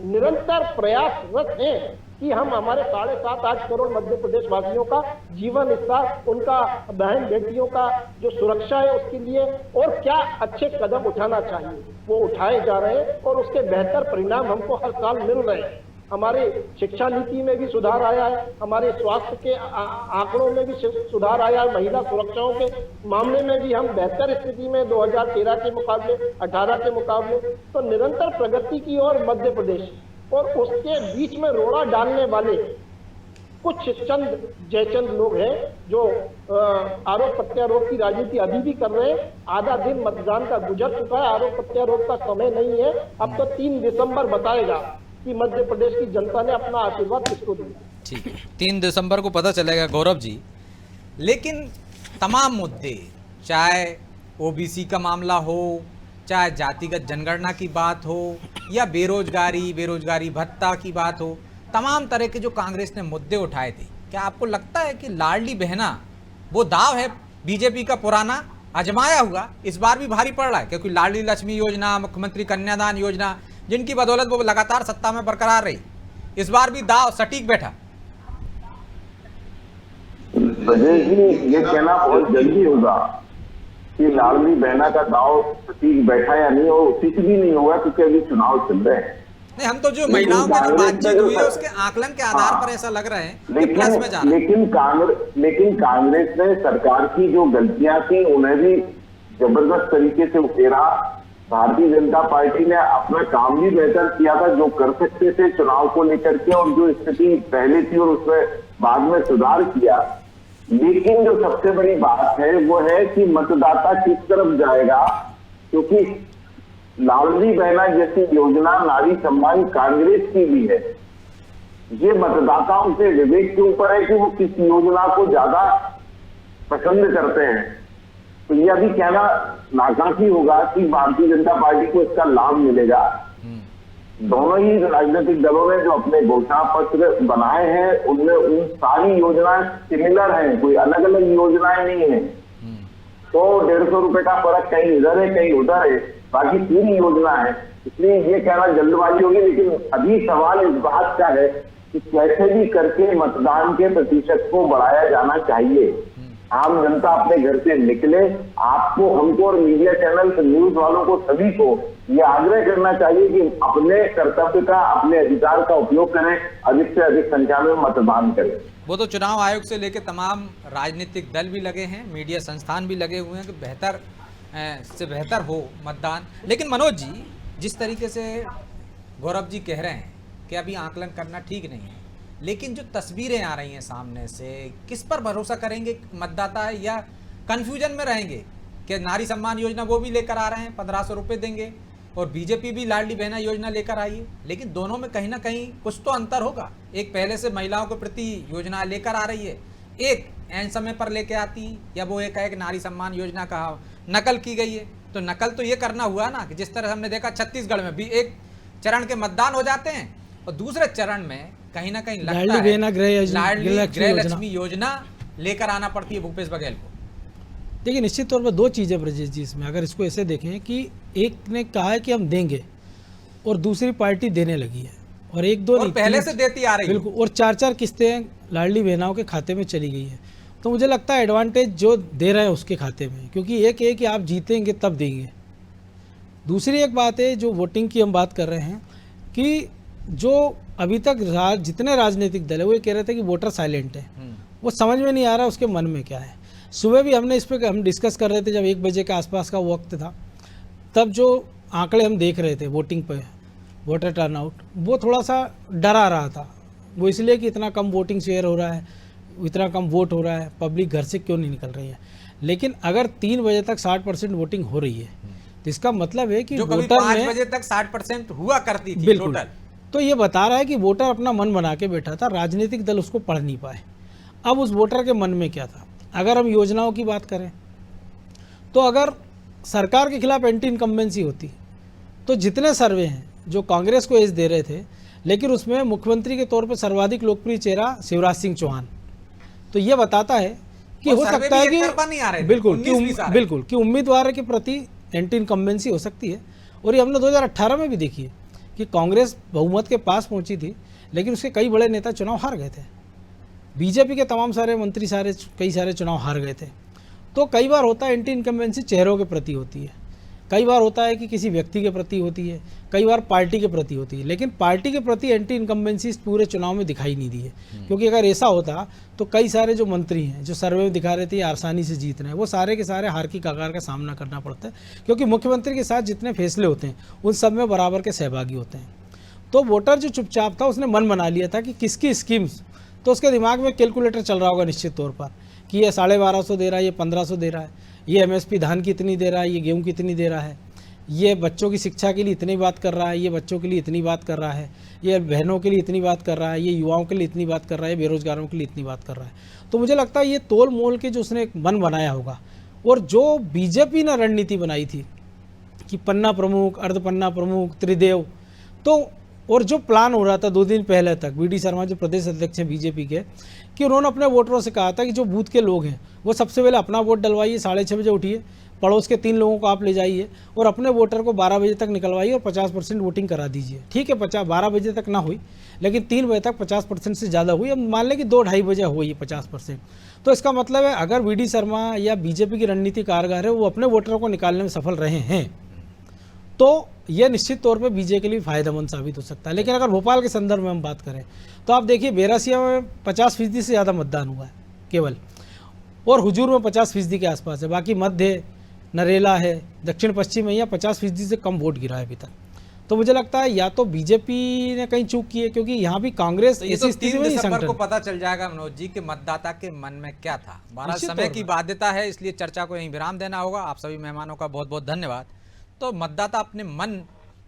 निरंतर प्रयासरत हैं कि हम हमारे 7.5-8 करोड़ मध्य प्रदेश वासियों का जीवन स्तर, उनका बहन बेटियों का जो सुरक्षा है, उसके लिए और क्या अच्छे कदम उठाना चाहिए वो उठाए जा रहे हैं, और उसके बेहतर परिणाम हमको हर साल मिल रहे हैं। हमारे शिक्षा नीति में भी सुधार आया है, हमारे स्वास्थ्य के आंकड़ों में भी सुधार आया है, महिला सुरक्षाओं के मामले में भी हम बेहतर स्थिति में 2013 के मुकाबले, 18 के मुकाबले। तो निरंतर प्रगति की ओर मध्य प्रदेश, और उसके बीच में रोड़ा डालने वाले कुछ चंद जयचंद लोग हैं जो आरोप प्रत्यारोप की राजनीति अभी भी कर रहे हैं। आधा दिन मतदान का गुजर चुका है, आरोप प्रत्यारोप का समय नहीं है। अब तो 3 दिसंबर बताएगा कि मध्य प्रदेश की जनता ने अपना आशीर्वाद किसको दिया। ठीक है, 3 दिसंबर को पता चलेगा गौरव जी। लेकिन तमाम मुद्दे, चाहे ओबीसी का मामला हो, चाहे जातिगत जनगणना की बात हो, या बेरोजगारी भत्ता की बात हो, तमाम तरह के जो कांग्रेस ने मुद्दे उठाए थे, क्या आपको लगता है कि लाडली बहना वो दाव है बीजेपी का पुराना आजमाया हुआ, इस बार भी भारी पड़ रहा है? क्योंकि लाडली लक्ष्मी योजना, मुख्यमंत्री कन्यादान योजना, जिनकी बदौलत वो लगातार सत्ता में बरकरार रही, इस बार भी दाव सटीक बैठा। ब्रजेश जी, ये कहना बहुत जल्दी होगा कि लाडली बहना का दाव सटीक बैठा या नहीं, और उचित भी नहीं होगा क्योंकि अभी चुनाव चल रहे हैं। नहीं, हम तो जो महिलाओं के जो बातचीत हुई है उसके आकलन के आधार पर ऐसा लग रहा है कि प्लस में जा रहा है। लेकिन कांग्रेस ने सरकार की जो गलतियां थी उन्हें भी जबरदस्त तरीके से उकेरा। भारतीय जनता पार्टी ने अपना काम भी बेहतर किया था, जो कर सकते थे चुनाव को लेकर के, और जो स्थिति पहले थी और उसमें बाद में सुधार किया। लेकिन जो सबसे बड़ी बात है वो है कि मतदाता किस तरफ जाएगा, क्योंकि लाडली बहना जैसी योजना नारी सम्मान कांग्रेस की भी है। ये मतदाताओं के विवेक के ऊपर है कि वो किस योजना को ज्यादा पसंद करते हैं। तो ये अभी कहना नाकाफी होगा कि भारतीय जनता पार्टी को इसका लाभ मिलेगा। दोनों ही राजनीतिक दलों ने जो अपने घोषणा पत्र बनाए हैं उनमें उन सारी योजनाएं सिमिलर हैं, कोई अलग अलग योजनाएं नहीं है। तो 150 रुपए का फर्क कहीं इधर है कहीं उधर है, बाकी पूरी योजना है। इसलिए ये कहना जल्दबाजी होगी, लेकिन अभी सवाल इस बात का है कि कैसे भी करके मतदान के प्रतिशत को बढ़ाया जाना चाहिए। आम जनता अपने घर से निकले, आपको, हमको और मीडिया चैनल, न्यूज वालों को, सभी को ये आग्रह करना चाहिए कि अपने कर्तव्य का, अपने अधिकार का उपयोग करें, अधिक से अधिक संख्या में मतदान करें। वो तो चुनाव आयोग से लेकर तमाम राजनीतिक दल भी लगे हैं, मीडिया संस्थान भी लगे हुए हैं कि बेहतर से बेहतर हो मतदान। लेकिन मनोज जी, जिस तरीके से गौरव जी कह रहे हैं कि अभी आकलन करना ठीक नहीं है, लेकिन जो तस्वीरें आ रही हैं सामने से, किस पर भरोसा करेंगे मतदाता, या कंफ्यूजन में रहेंगे कि नारी सम्मान योजना वो भी लेकर आ रहे हैं, 1500 रुपये देंगे, और बीजेपी भी लाडली बहना योजना लेकर आई है, लेकिन दोनों में कहीं ना कहीं कुछ तो अंतर होगा। एक पहले से महिलाओं के प्रति योजना लेकर आ रही है, एक ऐन समय पर लेके आती, या वो एक नारी सम्मान योजना का नकल की गई है। तो नकल तो ये करना हुआ ना कि जिस तरह हमने देखा छत्तीसगढ़ में भी एक चरण के मतदान हो जाते हैं और दूसरे चरण में कहीं ना कहीं लगता है गृहलक्ष्मी योजना लेकर आना पड़ती है भूपेश बघेल को। देखिए, निश्चित तौर पर दो चीज़ें ब्रजेश जी इसमें, अगर इसको ऐसे देखें कि एक ने कहा है कि हम देंगे और दूसरी पार्टी देने लगी है, और एक दो नहीं, पहले से देती आ रही है, बिल्कुल, और 4-4 किस्तें लाडली बहनाओं के खाते में चली गई है। तो मुझे लगता है एडवांटेज जो दे रहे हैं उसके खाते में, क्योंकि एक है कि आप जीतेंगे तब देंगे। दूसरी एक बात है, जो वोटिंग की हम बात कर रहे हैं, कि जो अभी तक जितने राजनीतिक दल है वो ये कह रहे थे कि वोटर साइलेंट है, वो समझ में नहीं आ रहा उसके मन में क्या है। सुबह भी हमने इस पर हम डिस्कस कर रहे थे, जब 1 बजे के आसपास का वक्त था, तब जो आंकड़े हम देख रहे थे वोटिंग पे, वोटर टर्नआउट, वो थोड़ा सा डरा रहा था। वो इसलिए कि इतना कम वोटिंग शेयर हो रहा है, इतना कम वोट हो रहा है, पब्लिक घर से क्यों नहीं निकल रही है। लेकिन अगर 3 बजे तक 60% वोटिंग हो रही है, तो इसका मतलब है कि जो वोटर 5 बजे तक 60% हुआ करती थी बिल्कुल टोटल, तो ये बता रहा है कि वोटर अपना मन बना के बैठा था, राजनीतिक दल उसको पढ़ नहीं पाए। अब उस वोटर के मन में क्या था। अगर हम योजनाओं की बात करें, तो अगर सरकार के खिलाफ एंटी इनकम्बेंसी होती, तो जितने सर्वे हैं जो कांग्रेस को एज दे रहे थे, लेकिन उसमें मुख्यमंत्री के तौर पर सर्वाधिक लोकप्रिय चेहरा शिवराज सिंह चौहान, तो ये बताता है कि हो सकता है कि बिल्कुल कि उम्मीदवार के प्रति एंटी इनकम्बेंसी हो सकती है। और ये हमने 2018 में भी देखी है कि कांग्रेस बहुमत के पास पहुंची थी, लेकिन उसके कई बड़े नेता चुनाव हार गए थे। बीजेपी के तमाम सारे मंत्री कई सारे चुनाव हार गए थे। तो कई बार होता है एंटी इनकम्बेंसी चेहरों के प्रति होती है, कई बार होता है कि किसी व्यक्ति के प्रति होती है, कई बार पार्टी के प्रति होती है, लेकिन पार्टी के प्रति एंटी इनकम्बेंसी इस पूरे चुनाव में दिखाई नहीं दी है। क्योंकि अगर ऐसा होता तो कई सारे जो मंत्री हैं जो सर्वे में दिखा रहे थे आसानी से जीत रहे हैं, वो सारे के सारे हार की कगार का सामना करना पड़ता है, क्योंकि मुख्यमंत्री के साथ जितने फैसले होते हैं उन सब में बराबर के सहभागी होते हैं। तो वोटर जो चुपचाप था उसने मन बना लिया था कि किसकी स्कीम्स, तो उसके दिमाग में कैलकुलेटर चल रहा होगा निश्चित तौर पर कि ये 1250 दे रहा है, ये 1500 दे रहा है, ये MSP धान की इतनी दे रहा है, ये गेहूँ की इतनी दे रहा है, ये बच्चों की शिक्षा के लिए इतनी बात कर रहा है, ये बच्चों के लिए इतनी बात कर रहा है, ये बहनों के लिए इतनी बात कर रहा है, ये युवाओं के लिए इतनी बात कर रहा है, बेरोजगारों के लिए इतनी बात कर रहा है। तो मुझे लगता है ये तोल मोल के जो उसने एक मन बनाया होगा, और जो बीजेपी ने रणनीति बनाई थी कि पन्ना प्रमुख, अर्ध पन्ना प्रमुख, त्रिदेव, तो और जो प्लान हो रहा था 2 दिन पहले तक, VD शर्मा जो प्रदेश अध्यक्ष हैं बीजेपी के, कि उन्होंने अपने वोटरों से कहा था कि जो बूथ के लोग हैं वो सबसे पहले अपना वोट डलवाइए, 6:30 बजे उठिए, पड़ोस के 3 लोगों को आप ले जाइए और अपने वोटर को 12 बजे तक निकलवाइए और 50% वोटिंग करा दीजिए। ठीक है, 12 बजे तक ना हुई, लेकिन 3 बजे तक 50% से ज़्यादा हुई। अब मान लें कि 2-2:30 बजे हुई 50%, तो इसका मतलब है अगर VD शर्मा या बीजेपी की रणनीति कारगर है, वो अपने वोटरों को निकालने में सफल रहे हैं, तो यह निश्चित तौर पे बीजेपी के लिए फायदेमंद साबित हो सकता है। लेकिन अगर भोपाल के संदर्भ में हम बात करें, तो आप देखिए बैरासिया में 50% से ज़्यादा मतदान हुआ है केवल, और हुजूर में 50% के आसपास है। बाकी मध्य, नरेला है, दक्षिण पश्चिम में या 50% से कम वोट गिरा है अभी तक। तो मुझे लगता है या तो बीजेपी ने कहीं चूक की है, क्योंकि यहाँ भी कांग्रेस ऐसी स्थिति में 3 दिसंबर को पता चल जाएगा मनोज जी के मतदाता के मन में क्या था। 12 समय की बाध्यता है, इसलिए चर्चा को यहीं विराम देना होगा। आप सभी मेहमानों का बहुत बहुत धन्यवाद। तो मतदाता अपने मन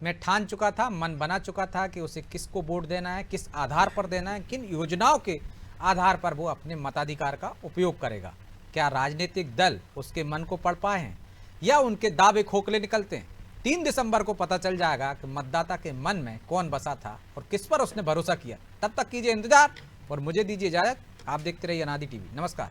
में ठान चुका था, मन बना चुका था कि उसे किसको वोट देना है, किस आधार पर देना है, किन योजनाओं के आधार पर वो अपने मताधिकार का उपयोग करेगा। क्या राजनीतिक दल उसके मन को पढ़ पाए हैं या उनके दावे खोखले निकलते हैं? 3 दिसंबर को पता चल जाएगा कि मतदाता के मन में कौन बसा था और किस पर उसने भरोसा किया। तब तक कीजिए इंतजार और मुझे दीजिए इजाजत। आप देखते रहिए अनादि टीवी। नमस्कार।